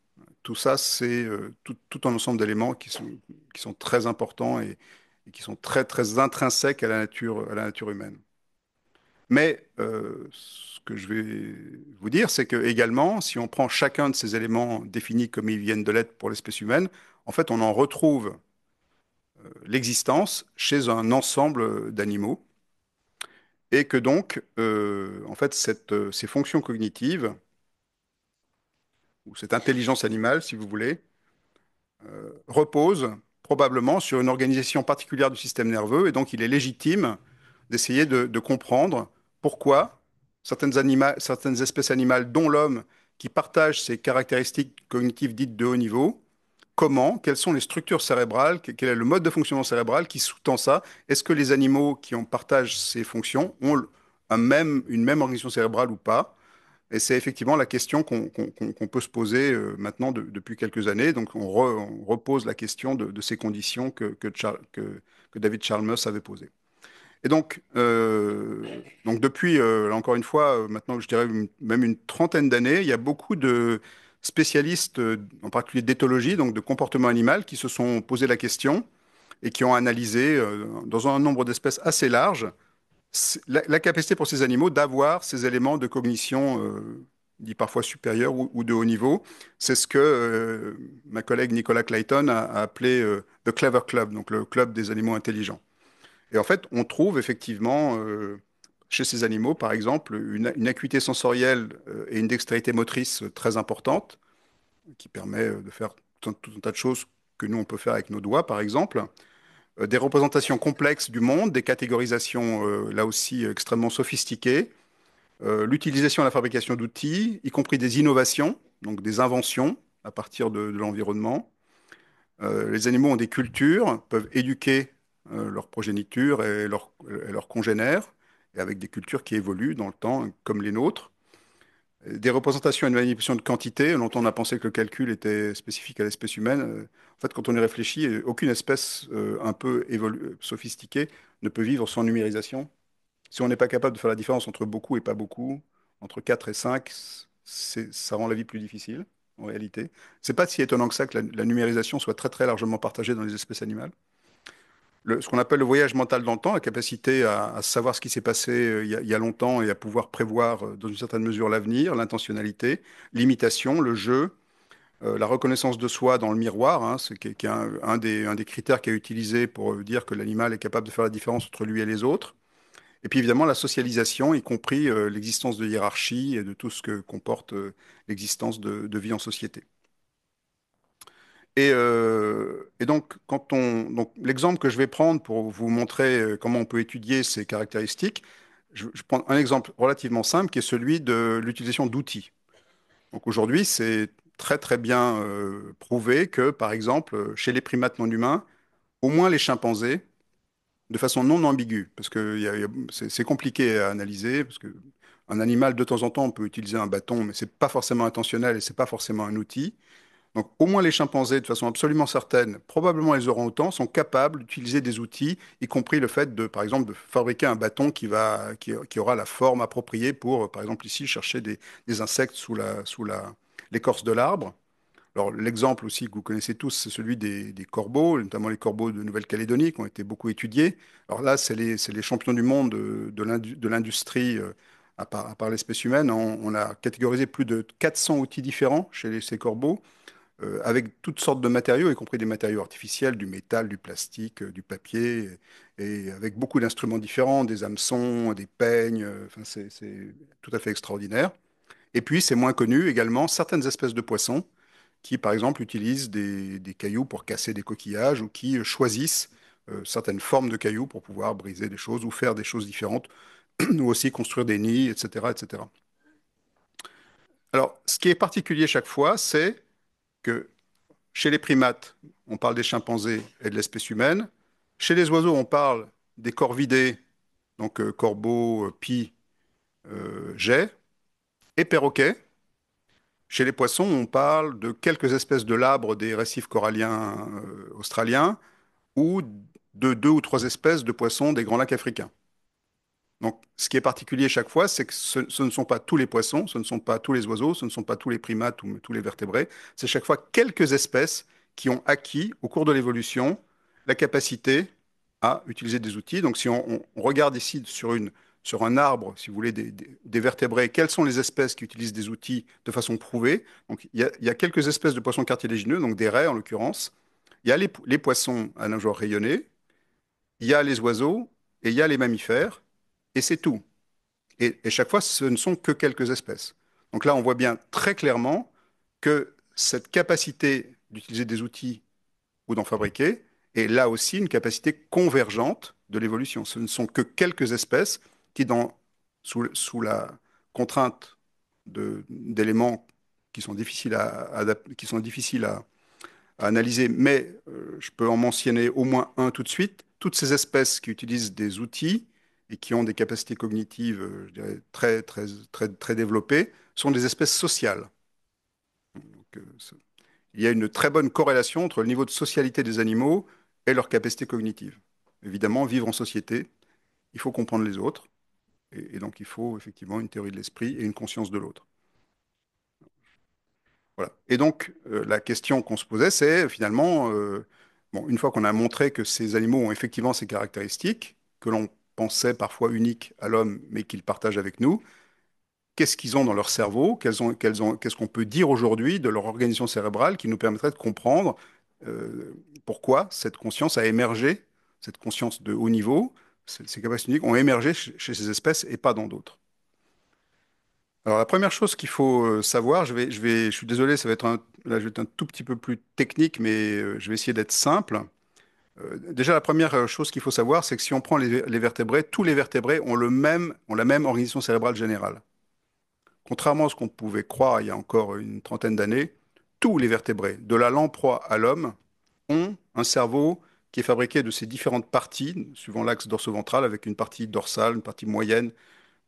S1: Tout ça, c'est tout un ensemble d'éléments qui sont très importants et qui sont très, très intrinsèques à la nature humaine. Mais ce que je vais vous dire, c'est que également, si on prend chacun de ces éléments définis comme ils viennent de l'être pour l'espèce humaine, en fait, on en retrouve l'existence chez un ensemble d'animaux, et que donc, en fait, ces fonctions cognitives, ou cette intelligence animale, si vous voulez, repose probablement sur une organisation particulière du système nerveux, et donc il est légitime d'essayer de comprendre pourquoi certaines espèces animales, dont l'homme, qui partagent ces caractéristiques cognitives dites de haut niveau, comment, quelles sont les structures cérébrales, quel est le mode de fonctionnement cérébral qui sous-tend ça? Est-ce que les animaux partagent ces fonctions ont une même organisation cérébrale ou pas? Et c'est effectivement la question qu'on peut se poser maintenant depuis quelques années. Donc on repose la question de ces conditions que David Chalmers avait posées. Et donc depuis, là, encore une fois, maintenant je dirais même une trentaine d'années, il y a beaucoup de spécialistes, en particulier d'éthologie, donc de comportement animal, qui se sont posé la question et qui ont analysé dans un nombre d'espèces assez large la capacité pour ces animaux d'avoir ces éléments de cognition, dit parfois supérieurs ou de haut niveau. C'est ce que ma collègue Nicola Clayton a appelé The Clever Club, donc le club des animaux intelligents. Et en fait, on trouve effectivement chez ces animaux, par exemple, une acuité sensorielle et une dextérité motrice très importante, qui permet de faire tout un tas de choses que nous, on peut faire avec nos doigts, par exemple. Des représentations complexes du monde, des catégorisations là aussi extrêmement sophistiquées, l'utilisation et la fabrication d'outils, y compris des innovations, donc des inventions à partir de l'environnement. Les animaux ont des cultures, peuvent éduquer leur progéniture et leurs congénères, et avec des cultures qui évoluent dans le temps, comme les nôtres. Des représentations et une manipulation de quantité. Longtemps, on a pensé que le calcul était spécifique à l'espèce humaine. En fait, quand on y réfléchit, aucune espèce un peu sophistiquée ne peut vivre sans numérisation. Si on n'est pas capable de faire la différence entre beaucoup et pas beaucoup, entre 4 et 5, ça rend la vie plus difficile, en réalité. C'est pas si étonnant que ça que la numérisation soit très très largement partagée dans les espèces animales. Ce qu'on appelle le voyage mental dans le temps, la capacité à savoir ce qui s'est passé il y a longtemps et à pouvoir prévoir dans une certaine mesure l'avenir, l'intentionnalité, l'imitation, le jeu, la reconnaissance de soi dans le miroir, hein, qui est un des critères qui est utilisé pour dire que l'animal est capable de faire la différence entre lui et les autres. Et puis évidemment la socialisation, y compris l'existence de hiérarchie et de tout ce que comporte l'existence de vie en société. Et donc, donc l'exemple que je vais prendre pour vous montrer comment on peut étudier ces caractéristiques, je prends un exemple relativement simple qui est celui de l'utilisation d'outils. Donc aujourd'hui, c'est très très bien prouvé que, par exemple, chez les primates non humains, au moins les chimpanzés, de façon non ambiguë, parce que c'est compliqué à analyser, parce que un animal, de temps en temps, on peut utiliser un bâton, mais c'est pas forcément intentionnel et c'est pas forcément un outil. Donc, au moins les chimpanzés, de façon absolument certaine, probablement les orang-outans, sont capables d'utiliser des outils, y compris le fait de, par exemple, de fabriquer un bâton qui aura la forme appropriée pour, par exemple, ici, chercher des insectes sous l'écorce de l'arbre. Alors, l'exemple aussi que vous connaissez tous, c'est celui des corbeaux, notamment les corbeaux de Nouvelle-Calédonie, qui ont été beaucoup étudiés. Alors là, c'est les champions du monde de l'industrie, à part l'espèce humaine. On a catégorisé plus de 400 outils différents chez ces corbeaux, avec toutes sortes de matériaux, y compris des matériaux artificiels, du métal, du plastique, du papier, et avec beaucoup d'instruments différents, des hameçons, des peignes. Enfin, c'est tout à fait extraordinaire. Et puis, c'est moins connu également certaines espèces de poissons qui, par exemple, utilisent des cailloux pour casser des coquillages ou qui choisissent certaines formes de cailloux pour pouvoir briser des choses ou faire des choses différentes, ou aussi construire des nids, etc., etc. Alors, ce qui est particulier chaque fois, c'est que chez les primates, on parle des chimpanzés et de l'espèce humaine. Chez les oiseaux, on parle des corvidés, donc corbeaux, pies, geais et perroquets. Chez les poissons, on parle de quelques espèces de labres des récifs coralliens australiens ou de deux ou trois espèces de poissons des grands lacs africains. Donc, ce qui est particulier chaque fois, c'est que ce ne sont pas tous les poissons, ce ne sont pas tous les oiseaux, ce ne sont pas tous les primates ou tous les vertébrés. C'est chaque fois quelques espèces qui ont acquis, au cours de l'évolution, la capacité à utiliser des outils. Donc, si on regarde ici sur un arbre, si vous voulez, des vertébrés, quelles sont les espèces qui utilisent des outils de façon prouvée? Donc, il y a quelques espèces de poissons cartilagineux, donc des raies en l'occurrence. Il y a les poissons à nageoires rayonnées, il y a les oiseaux et il y a les mammifères, et c'est tout. Et chaque fois, ce ne sont que quelques espèces. Donc là, on voit bien très clairement que cette capacité d'utiliser des outils ou d'en fabriquer est là aussi une capacité convergente de l'évolution. Ce ne sont que quelques espèces qui, sous la contrainte d'éléments qui sont difficiles à analyser, mais je peux en mentionner au moins un tout de suite. Toutes ces espèces qui utilisent des outils et qui ont des capacités cognitives, je dirais, très, très, très, très développées, sont des espèces sociales. Donc, il y a une très bonne corrélation entre le niveau de socialité des animaux et leur capacité cognitive. Évidemment, vivre en société, il faut comprendre les autres, et donc il faut effectivement une théorie de l'esprit et une conscience de l'autre. Voilà. Et donc, la question qu'on se posait, c'est finalement, bon, une fois qu'on a montré que ces animaux ont effectivement ces caractéristiques, que l'on pensait parfois uniques à l'homme, mais qu'ils partagent avec nous, qu'est-ce qu'ils ont dans leur cerveau, qu'est-ce qu'on peut dire aujourd'hui de leur organisation cérébrale qui nous permettrait de comprendre pourquoi cette conscience a émergé, cette conscience de haut niveau, ces capacités uniques ont émergé chez ces espèces et pas dans d'autres. Alors, la première chose qu'il faut savoir, je suis désolé, là, je vais être un tout petit peu plus technique, mais je vais essayer d'être simple. Déjà, la première chose qu'il faut savoir, c'est que si on prend les vertébrés, tous les vertébrés ont la même organisation cérébrale générale. Contrairement à ce qu'on pouvait croire il y a encore une trentaine d'années, tous les vertébrés, de la lamproie à l'homme, ont un cerveau qui est fabriqué de ces différentes parties, suivant l'axe dorso-ventral, avec une partie dorsale, une partie moyenne,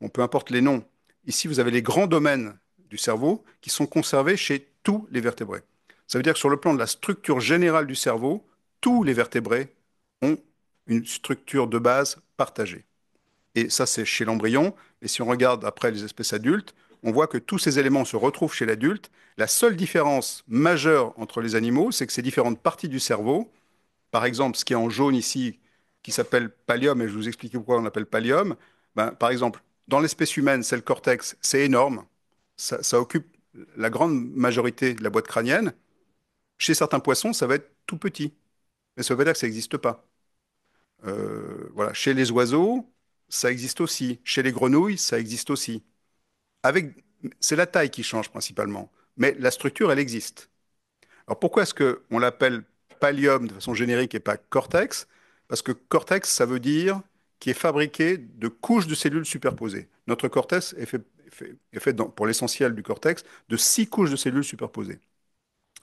S1: bon, peu importe les noms. Ici, vous avez les grands domaines du cerveau qui sont conservés chez tous les vertébrés. Ça veut dire que sur le plan de la structure générale du cerveau, tous les vertébrés ont une structure de base partagée. Et ça, c'est chez l'embryon. Et si on regarde après les espèces adultes, on voit que tous ces éléments se retrouvent chez l'adulte. La seule différence majeure entre les animaux, c'est que ces différentes parties du cerveau, par exemple, ce qui est en jaune ici, qui s'appelle pallium, et je vais vous expliquer pourquoi on l'appelle pallium. Ben, par exemple, dans l'espèce humaine, c'est le cortex, c'est énorme. Ça occupe la grande majorité de la boîte crânienne. Chez certains poissons, ça va être tout petit. Mais ça ne veut pas dire que ça n'existe pas. Voilà. Chez les oiseaux, ça existe aussi. Chez les grenouilles, ça existe aussi. Avec, c'est la taille qui change principalement. Mais la structure, elle existe. Alors pourquoi est-ce qu'on l'appelle pallium de façon générique et pas cortex? Parce que cortex, ça veut dire qui est fabriqué de couches de cellules superposées. Notre cortex est fait pour l'essentiel du cortex, de 6 couches de cellules superposées.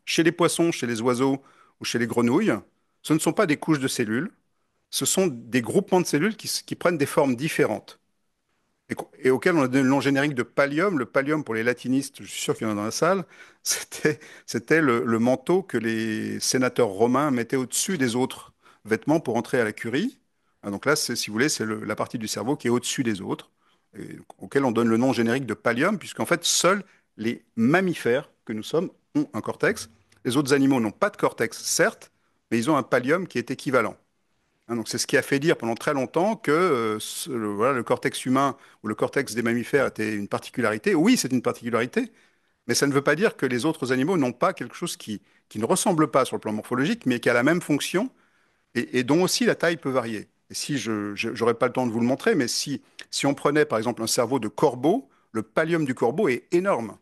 S1: chez les poissons, chez les oiseaux ou chez les grenouilles, ce ne sont pas des couches de cellules, ce sont des groupements de cellules qui prennent des formes différentes et auquel on a donné le nom générique de pallium. Le pallium, pour les latinistes, je suis sûr qu'il y en a dans la salle, c'était, c'était le manteau que les sénateurs romains mettaient au-dessus des autres vêtements pour entrer à la curie. Ah, donc là, si vous voulez, c'est la partie du cerveau qui est au-dessus des autres, et auquel on donne le nom générique de pallium, puisqu'en fait, seuls les mammifères que nous sommes ont un cortex. Les autres animaux n'ont pas de cortex, certes, mais ils ont un pallium qui est équivalent. Hein, donc c'est ce qui a fait dire pendant très longtemps que voilà, le cortex humain ou le cortex des mammifères était une particularité. Oui, c'est une particularité, mais ça ne veut pas dire que les autres animaux n'ont pas quelque chose qui ne ressemble pas sur le plan morphologique, mais qui a la même fonction et dont aussi la taille peut varier. Et si je n'aurais pas le temps de vous le montrer, mais si on prenait par exemple un cerveau de corbeau, le pallium du corbeau est énorme.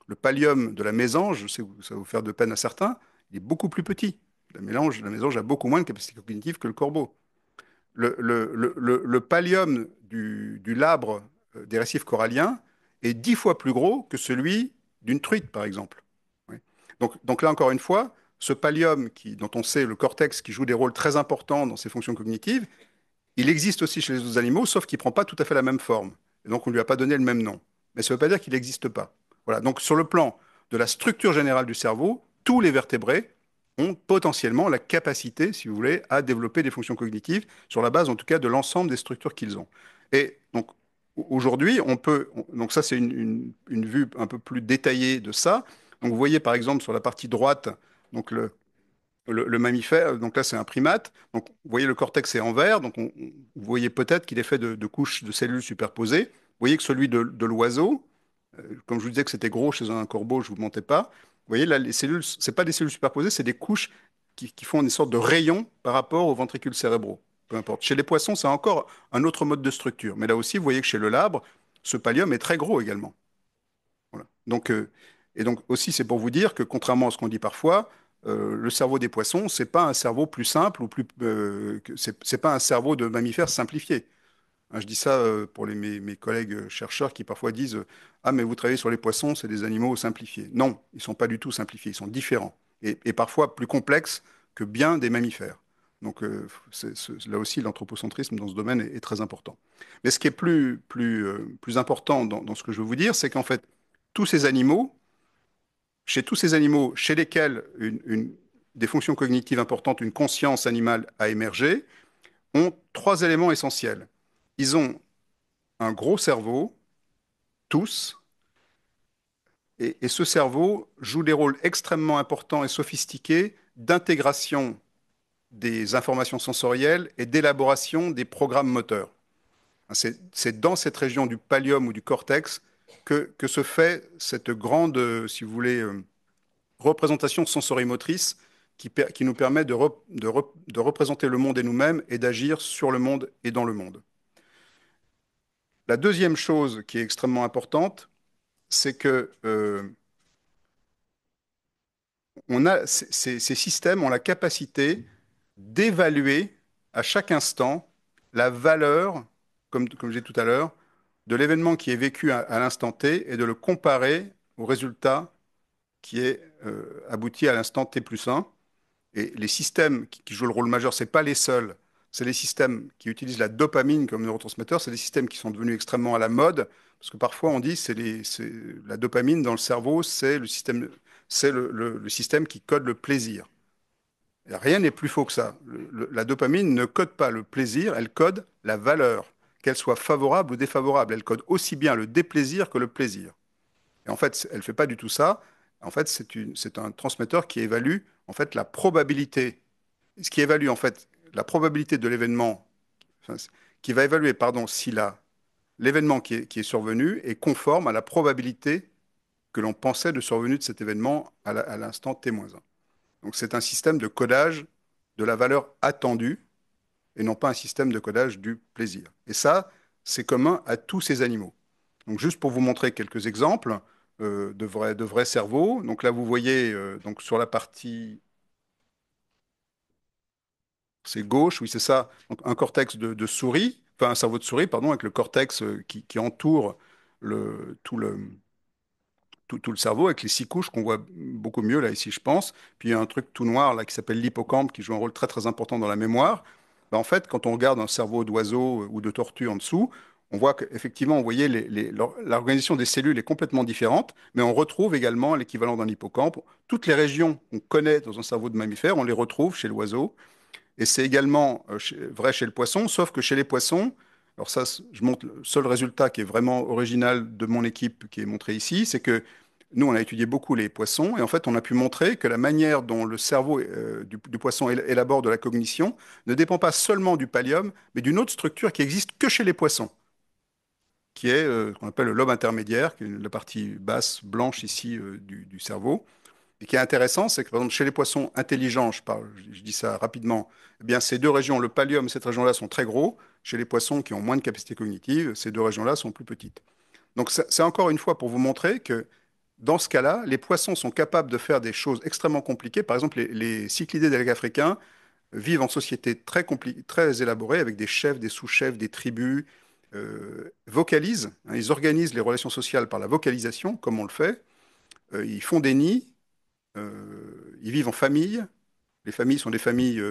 S1: Le pallium de la mésange, je sais que ça va vous faire de peine à certains, il est beaucoup plus petit. La mésange a beaucoup moins de capacité cognitive que le corbeau. Le pallium du labre des récifs coralliens est 10 fois plus gros que celui d'une truite, par exemple. Oui. Donc là, encore une fois, ce pallium dont on sait le cortex qui joue des rôles très importants dans ses fonctions cognitives, il existe aussi chez les autres animaux, sauf qu'il ne prend pas tout à fait la même forme. Et donc, on ne lui a pas donné le même nom. Mais ça ne veut pas dire qu'il n'existe pas. Voilà. Donc, sur le plan de la structure générale du cerveau, tous les vertébrés ont potentiellement la capacité, si vous voulez, à développer des fonctions cognitives, sur la base, en tout cas, de l'ensemble des structures qu'ils ont. Et donc, aujourd'hui, donc ça, c'est une vue un peu plus détaillée de ça. Donc, vous voyez, par exemple, sur la partie droite, donc le mammifère, donc là c'est un primate, donc vous voyez le cortex est en vert, donc vous voyez peut-être qu'il est fait de couches de cellules superposées. Vous voyez que celui de l'oiseau, comme je vous disais que c'était gros chez un corbeau, je ne vous mentais pas. Vous voyez là les cellules, c'est pas des cellules superposées, c'est des couches qui font une sorte de rayon par rapport aux ventricules cérébraux. Peu importe. Chez les poissons, c'est encore un autre mode de structure. Mais là aussi, vous voyez que chez le labre, ce pallium est très gros également. Voilà. Et donc aussi, c'est pour vous dire que contrairement à ce qu'on dit parfois, le cerveau des poissons, c'est pas un cerveau plus simple ou plus, c'est pas un cerveau de mammifère simplifié. Hein, je dis ça pour mes collègues chercheurs qui parfois disent ah, mais vous travaillez sur les poissons, c'est des animaux simplifiés. Non, ils sont pas du tout simplifiés, ils sont différents et parfois plus complexes que bien des mammifères. Donc là aussi, l'anthropocentrisme dans ce domaine est très important. Mais ce qui est plus important dans ce que je veux vous dire, c'est qu'en fait, tous ces animaux, tous ces animaux chez lesquels des fonctions cognitives importantes, une conscience animale a émergé, ont trois éléments essentiels. Ils ont un gros cerveau, tous, et ce cerveau joue des rôles extrêmement importants et sophistiqués d'intégration des informations sensorielles et d'élaboration des programmes moteurs. C'est dans cette région du pallium ou du cortex que se fait cette grande, si vous voulez, représentation sensorimotrice qui nous permet de représenter le monde et nous-mêmes et d'agir sur le monde et dans le monde. La deuxième chose qui est extrêmement importante, c'est que ces systèmes ont la capacité d'évaluer à chaque instant la valeur, comme j'ai dit tout à l'heure, de l'événement qui est vécu à l'instant T et de le comparer au résultat qui est abouti à l'instant T plus 1. Et les systèmes qui jouent le rôle majeur, ce n'est pas les seuls. C'est les systèmes qui utilisent la dopamine comme neurotransmetteur. C'est des systèmes qui sont devenus extrêmement à la mode. Parce que parfois, on dit c'est la dopamine dans le cerveau, c'est le système qui code le plaisir. Et rien n'est plus faux que ça. La dopamine ne code pas le plaisir, elle code la valeur, qu'elle soit favorable ou défavorable. Elle code aussi bien le déplaisir que le plaisir. Et en fait, elle ne fait pas du tout ça. En fait, c'est un transmetteur qui évalue en fait la probabilité, ce qui évalue en fait la probabilité de l'événement, enfin, qui va évaluer, pardon, si l'événement qui est survenu est conforme à la probabilité que l'on pensait de survenue de cet événement à l'instant T-1. Donc c'est un système de codage de la valeur attendue et non pas un système de codage du plaisir. Et ça, c'est commun à tous ces animaux. Donc juste pour vous montrer quelques exemples de vrais cerveaux. Donc là, vous voyez donc sur la partie, c'est gauche, oui, c'est ça, donc un cortex de souris, enfin un cerveau de souris, pardon, avec le cortex qui entoure le, tout le, tout le cerveau, avec les 6 couches qu'on voit beaucoup mieux, là, ici, je pense. Puis il y a un truc tout noir, là, qui s'appelle l'hippocampe, qui joue un rôle très, très important dans la mémoire. Ben, en fait, quand on regarde un cerveau d'oiseau ou de tortue en dessous, on voit qu'effectivement, vous voyez, l'organisation des cellules est complètement différente, mais on retrouve également l'équivalent d'un hippocampe. Toutes les régions qu'on connaît dans un cerveau de mammifère, on les retrouve chez l'oiseau. Et c'est également vrai chez le poisson, sauf que chez les poissons, alors ça, je montre le seul résultat qui est vraiment original de mon équipe qui est montré ici, c'est que nous, on a étudié beaucoup les poissons et en fait, on a pu montrer que la manière dont le cerveau du poisson élabore de la cognition ne dépend pas seulement du pallium, mais d'une autre structure qui existe que chez les poissons, qui est ce qu'on appelle le lobe intermédiaire, qui est la partie basse, blanche ici du cerveau. Et qui est intéressant, c'est que par exemple, chez les poissons intelligents, je dis ça rapidement, eh bien, ces deux régions, le pallium et cette région-là, sont très gros. Chez les poissons qui ont moins de capacité cognitive, ces deux régions-là sont plus petites. Donc, c'est encore une fois pour vous montrer que dans ce cas-là, les poissons sont capables de faire des choses extrêmement compliquées. Par exemple, les cyclidés d'algues africains vivent en sociétés très élaborées avec des chefs, des sous-chefs, des tribus, vocalisent, hein, ils organisent les relations sociales par la vocalisation, comme on le fait. Ils font des nids, ils vivent en famille. Les familles sont des familles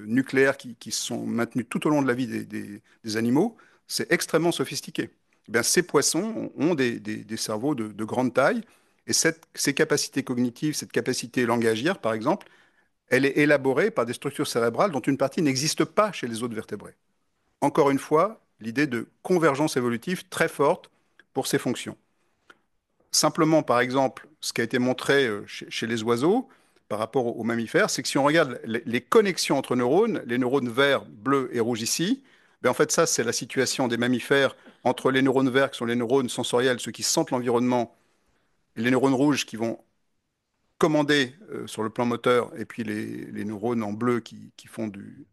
S1: nucléaires qui sont maintenues tout au long de la vie des animaux. C'est extrêmement sophistiqué. Eh bien, ces poissons ont des cerveaux de grande taille. Et ces capacités cognitives, cette capacité langagière, par exemple, elle est élaborée par des structures cérébrales dont une partie n'existe pas chez les autres vertébrés. Encore une fois, l'idée de convergence évolutive très forte pour ces fonctions. Simplement, par exemple, ce qui a été montré chez les oiseaux par rapport aux mammifères, c'est que si on regarde les connexions entre neurones, les neurones verts, bleus et rouges ici, ben en fait, ça, c'est la situation des mammifères entre les neurones verts, qui sont les neurones sensoriels, ceux qui sentent l'environnement, et les neurones rouges qui vont commander sur le plan moteur, et puis les neurones en bleu qui font du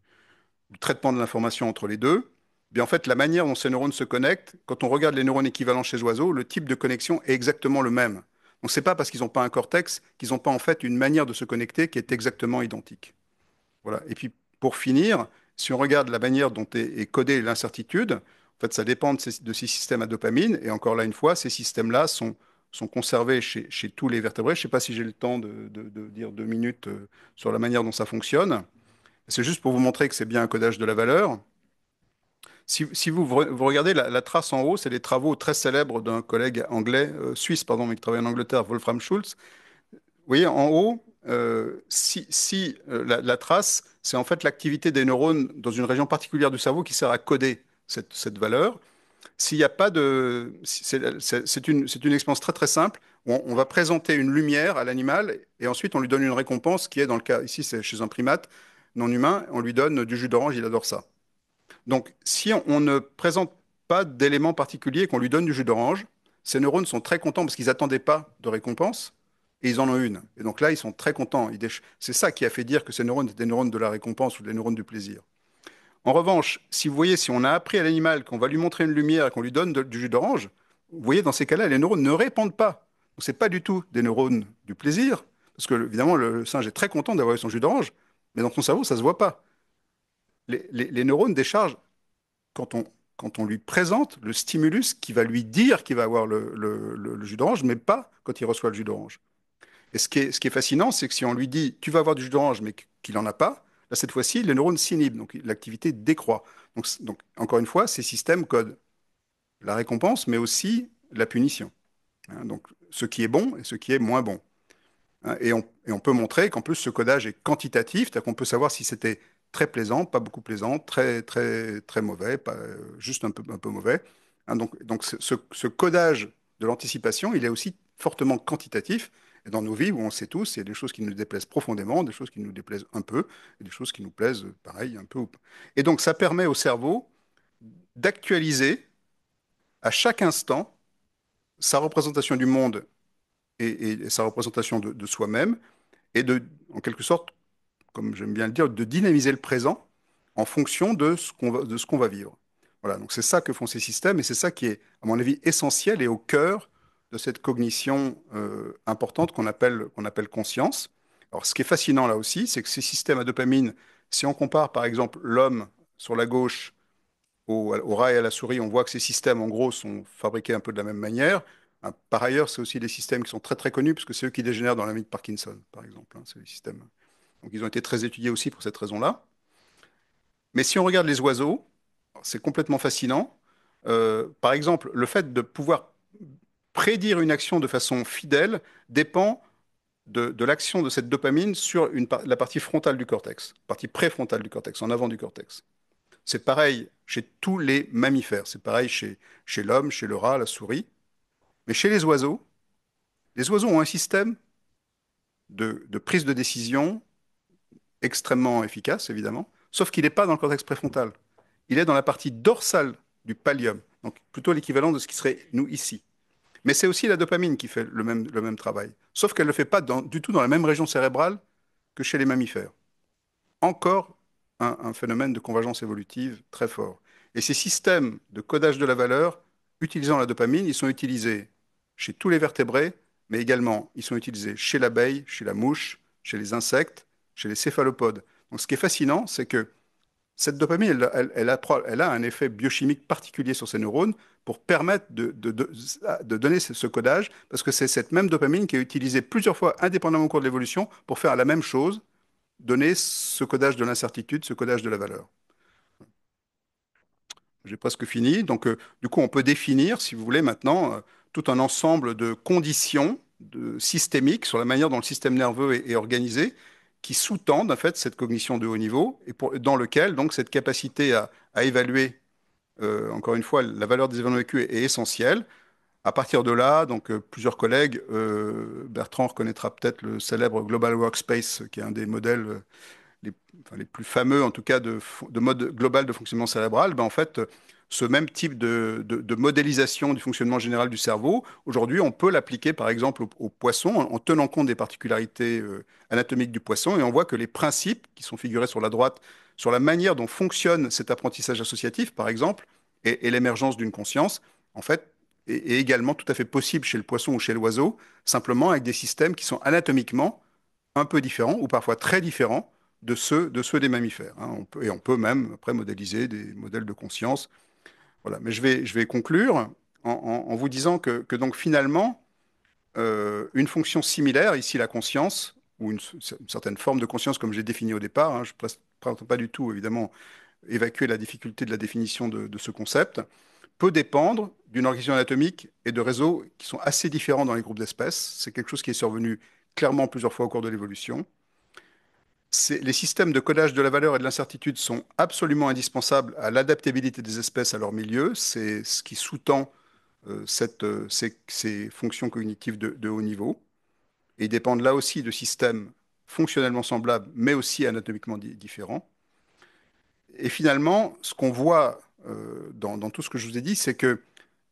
S1: traitement de l'information entre les deux, bien en fait, la manière dont ces neurones se connectent, quand on regarde les neurones équivalents chez les oiseaux, le type de connexion est exactement le même. Donc, c'est pas parce qu'ils n'ont pas un cortex qu'ils n'ont pas en fait une manière de se connecter qui est exactement identique. Voilà. Et puis, pour finir, si on regarde la manière dont est codée l'incertitude, en fait, ça dépend de ces systèmes à dopamine. Et encore là, une fois, ces systèmes-là sont conservés chez tous les vertébrés. Je ne sais pas si j'ai le temps de dire 2 minutes sur la manière dont ça fonctionne. C'est juste pour vous montrer que c'est bien un codage de la valeur. Si vous regardez la trace en haut, c'est les travaux très célèbres d'un collègue anglais, suisse, pardon, mais qui travaille en Angleterre, Wolfram Schultz. Vous voyez, en haut, si la trace, c'est en fait l'activité des neurones dans une région particulière du cerveau qui sert à coder cette valeur. S'il n'y a pas de... c'est une expérience très très simple. On va présenter une lumière à l'animal et ensuite on lui donne une récompense qui est, dans le cas, ici c'est chez un primate non humain, on lui donne du jus d'orange, il adore ça. Donc, si on ne présente pas d'éléments particuliers, qu'on lui donne du jus d'orange, ces neurones sont très contents parce qu'ils n'attendaient pas de récompense et ils en ont une. Et donc là, ils sont très contents. C'est ça qui a fait dire que ces neurones étaient des neurones de la récompense ou des neurones du plaisir. En revanche, si vous voyez, si on a appris à l'animal qu'on va lui montrer une lumière et qu'on lui donne du jus d'orange, vous voyez, dans ces cas-là, les neurones ne répondent pas. Donc, ce n'est pas du tout des neurones du plaisir, parce que évidemment, le singe est très content d'avoir eu son jus d'orange, mais dans son cerveau, ça ne se voit pas. Les neurones déchargent quand on lui présente le stimulus qui va lui dire qu'il va avoir le jus d'orange, mais pas quand il reçoit le jus d'orange. Et ce qui est fascinant, c'est que si on lui dit tu vas avoir du jus d'orange, mais qu'il n'en a pas, là, cette fois-ci, les neurones s'inhibent, donc l'activité décroît. Donc, encore une fois, ces systèmes codent la récompense, mais aussi la punition. Hein. Donc, ce qui est bon et ce qui est moins bon. Hein. Et on peut montrer qu'en plus, ce codage est quantitatif, c'est-à-dire qu'on peut savoir si c'était très plaisant, pas beaucoup plaisant, très, très, très mauvais, pas, juste un peu mauvais. Hein. Donc ce codage de l'anticipation, il est aussi fortement quantitatif. Et dans nos vies, où on sait tous, il y a des choses qui nous déplaisent profondément, des choses qui nous déplaisent un peu, et des choses qui nous plaisent, pareil, un peu. Et donc, ça permet au cerveau d'actualiser à chaque instant sa représentation du monde et sa représentation de soi-même, et en quelque sorte, comme j'aime bien le dire, de dynamiser le présent en fonction de ce qu'on va vivre. Voilà, donc c'est ça que font ces systèmes et c'est ça qui est, à mon avis, essentiel et au cœur de cette cognition importante qu'on appelle conscience. Alors, ce qui est fascinant là aussi, c'est que ces systèmes à dopamine, si on compare par exemple l'homme sur la gauche au rat et à la souris, on voit que ces systèmes, en gros, sont fabriqués un peu de la même manière. Par ailleurs, c'est aussi des systèmes qui sont très très connus, parce que c'est eux qui dégénèrent dans la maladie de Parkinson, par exemple, hein, c'est les systèmes. Donc ils ont été très étudiés aussi pour cette raison-là. Mais si on regarde les oiseaux, c'est complètement fascinant. Par exemple, le fait de pouvoir prédire une action de façon fidèle dépend de l'action de cette dopamine sur la partie frontale du cortex, partie préfrontale du cortex, en avant du cortex. C'est pareil chez tous les mammifères, c'est pareil chez l'homme, chez le rat, la souris. Mais chez les oiseaux ont un système de prise de décision extrêmement efficace, évidemment, sauf qu'il n'est pas dans le cortex préfrontal. Il est dans la partie dorsale du pallium, donc plutôt l'équivalent de ce qui serait nous ici. Mais c'est aussi la dopamine qui fait le même travail, sauf qu'elle ne le fait pas du tout dans la même région cérébrale que chez les mammifères. Encore un phénomène de convergence évolutive très fort. Et ces systèmes de codage de la valeur, utilisant la dopamine, ils sont utilisés chez tous les vertébrés, mais également ils sont utilisés chez l'abeille, chez la mouche, chez les insectes, chez les céphalopodes. Donc ce qui est fascinant, c'est que cette dopamine, elle a un effet biochimique particulier sur ces neurones pour permettre de donner ce codage, parce que c'est cette même dopamine qui est utilisée plusieurs fois indépendamment au cours de l'évolution pour faire la même chose, donner ce codage de l'incertitude, ce codage de la valeur. J'ai presque fini. Donc, du coup, on peut définir, si vous voulez, maintenant, tout un ensemble de conditions systémiques sur la manière dont le système nerveux est organisé, qui sous-tendent, en fait, cette cognition de haut niveau, et dans lequel, donc, cette capacité à évaluer, encore une fois, la valeur des événements vécus est essentielle. À partir de là, donc, plusieurs collègues, Bertrand reconnaîtra peut-être le célèbre Global Workspace, qui est un des modèles les, enfin, les plus fameux, en tout cas, de mode global de fonctionnement cérébral, ben, en fait, ce même type de modélisation du fonctionnement général du cerveau, aujourd'hui, on peut l'appliquer, par exemple, au poisson, en tenant compte des particularités anatomiques du poisson, et on voit que les principes qui sont figurés sur la droite, sur la manière dont fonctionne cet apprentissage associatif, par exemple, et l'émergence d'une conscience, en fait, est également tout à fait possible chez le poisson ou chez l'oiseau, simplement avec des systèmes qui sont anatomiquement un peu différents, ou parfois très différents, de ceux des mammifères, hein. Et on peut même après modéliser des modèles de conscience. Voilà. Mais je vais conclure en vous disant que donc finalement, une fonction similaire, ici la conscience, ou une certaine forme de conscience comme j'ai défini au départ, hein, je ne prétends pas du tout évidemment évacuer la difficulté de la définition de ce concept, peut dépendre d'une organisation anatomique et de réseaux qui sont assez différents dans les groupes d'espèces. C'est quelque chose qui est survenu clairement plusieurs fois au cours de l'évolution. Les systèmes de codage de la valeur et de l'incertitude sont absolument indispensables à l'adaptabilité des espèces à leur milieu. C'est ce qui sous-tend ces fonctions cognitives de haut niveau. Et ils dépendent là aussi de systèmes fonctionnellement semblables, mais aussi anatomiquement différents. Et finalement, ce qu'on voit dans tout ce que je vous ai dit, c'est que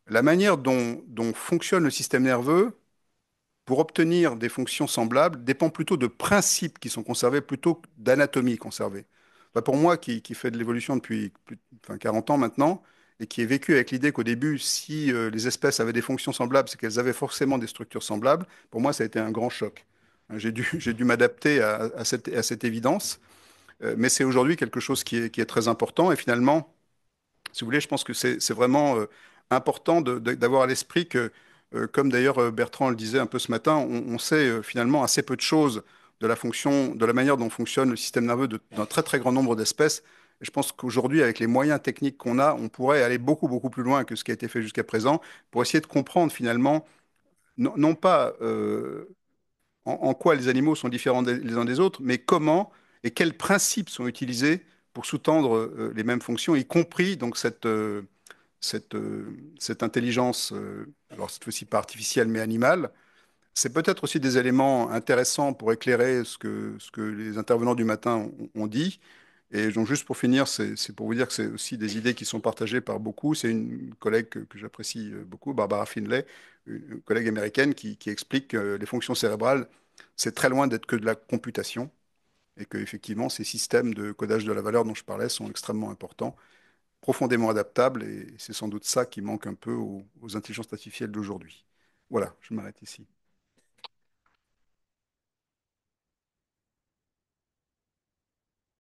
S1: la manière dont fonctionne le système nerveux pour obtenir des fonctions semblables dépend plutôt de principes qui sont conservés plutôt que d'anatomie conservée. Enfin, pour moi, qui fait de l'évolution depuis enfin, 40 ans maintenant, et qui est vécu avec l'idée qu'au début, si les espèces avaient des fonctions semblables, c'est qu'elles avaient forcément des structures semblables, pour moi, ça a été un grand choc. Hein, j'ai dû m'adapter à cette évidence, mais c'est aujourd'hui quelque chose qui est très important, et finalement, si vous voulez, je pense que c'est vraiment important d'avoir à l'esprit que, comme d'ailleurs Bertrand le disait un peu ce matin, on sait finalement assez peu de choses de la fonction, de la manière dont fonctionne le système nerveux d'un très très grand nombre d'espèces. Et je pense qu'aujourd'hui, avec les moyens techniques qu'on a, on pourrait aller beaucoup beaucoup plus loin que ce qui a été fait jusqu'à présent pour essayer de comprendre finalement, non pas en quoi les animaux sont différents les uns des autres, mais comment et quels principes sont utilisés pour sous-tendre les mêmes fonctions, y compris donc cette intelligence, alors cette fois-ci pas artificielle mais animale. C'est peut-être aussi des éléments intéressants pour éclairer ce que les intervenants du matin ont dit. Et donc juste pour finir, c'est pour vous dire que c'est aussi des idées qui sont partagées par beaucoup. C'est une collègue que j'apprécie beaucoup, Barbara Finlay, une collègue américaine qui explique que les fonctions cérébrales, c'est très loin d'être que de la computation et que effectivement ces systèmes de codage de la valeur dont je parlais sont extrêmement importants, profondément adaptables, et c'est sans doute ça qui manque un peu aux intelligences artificielles d'aujourd'hui. Voilà, je m'arrête ici.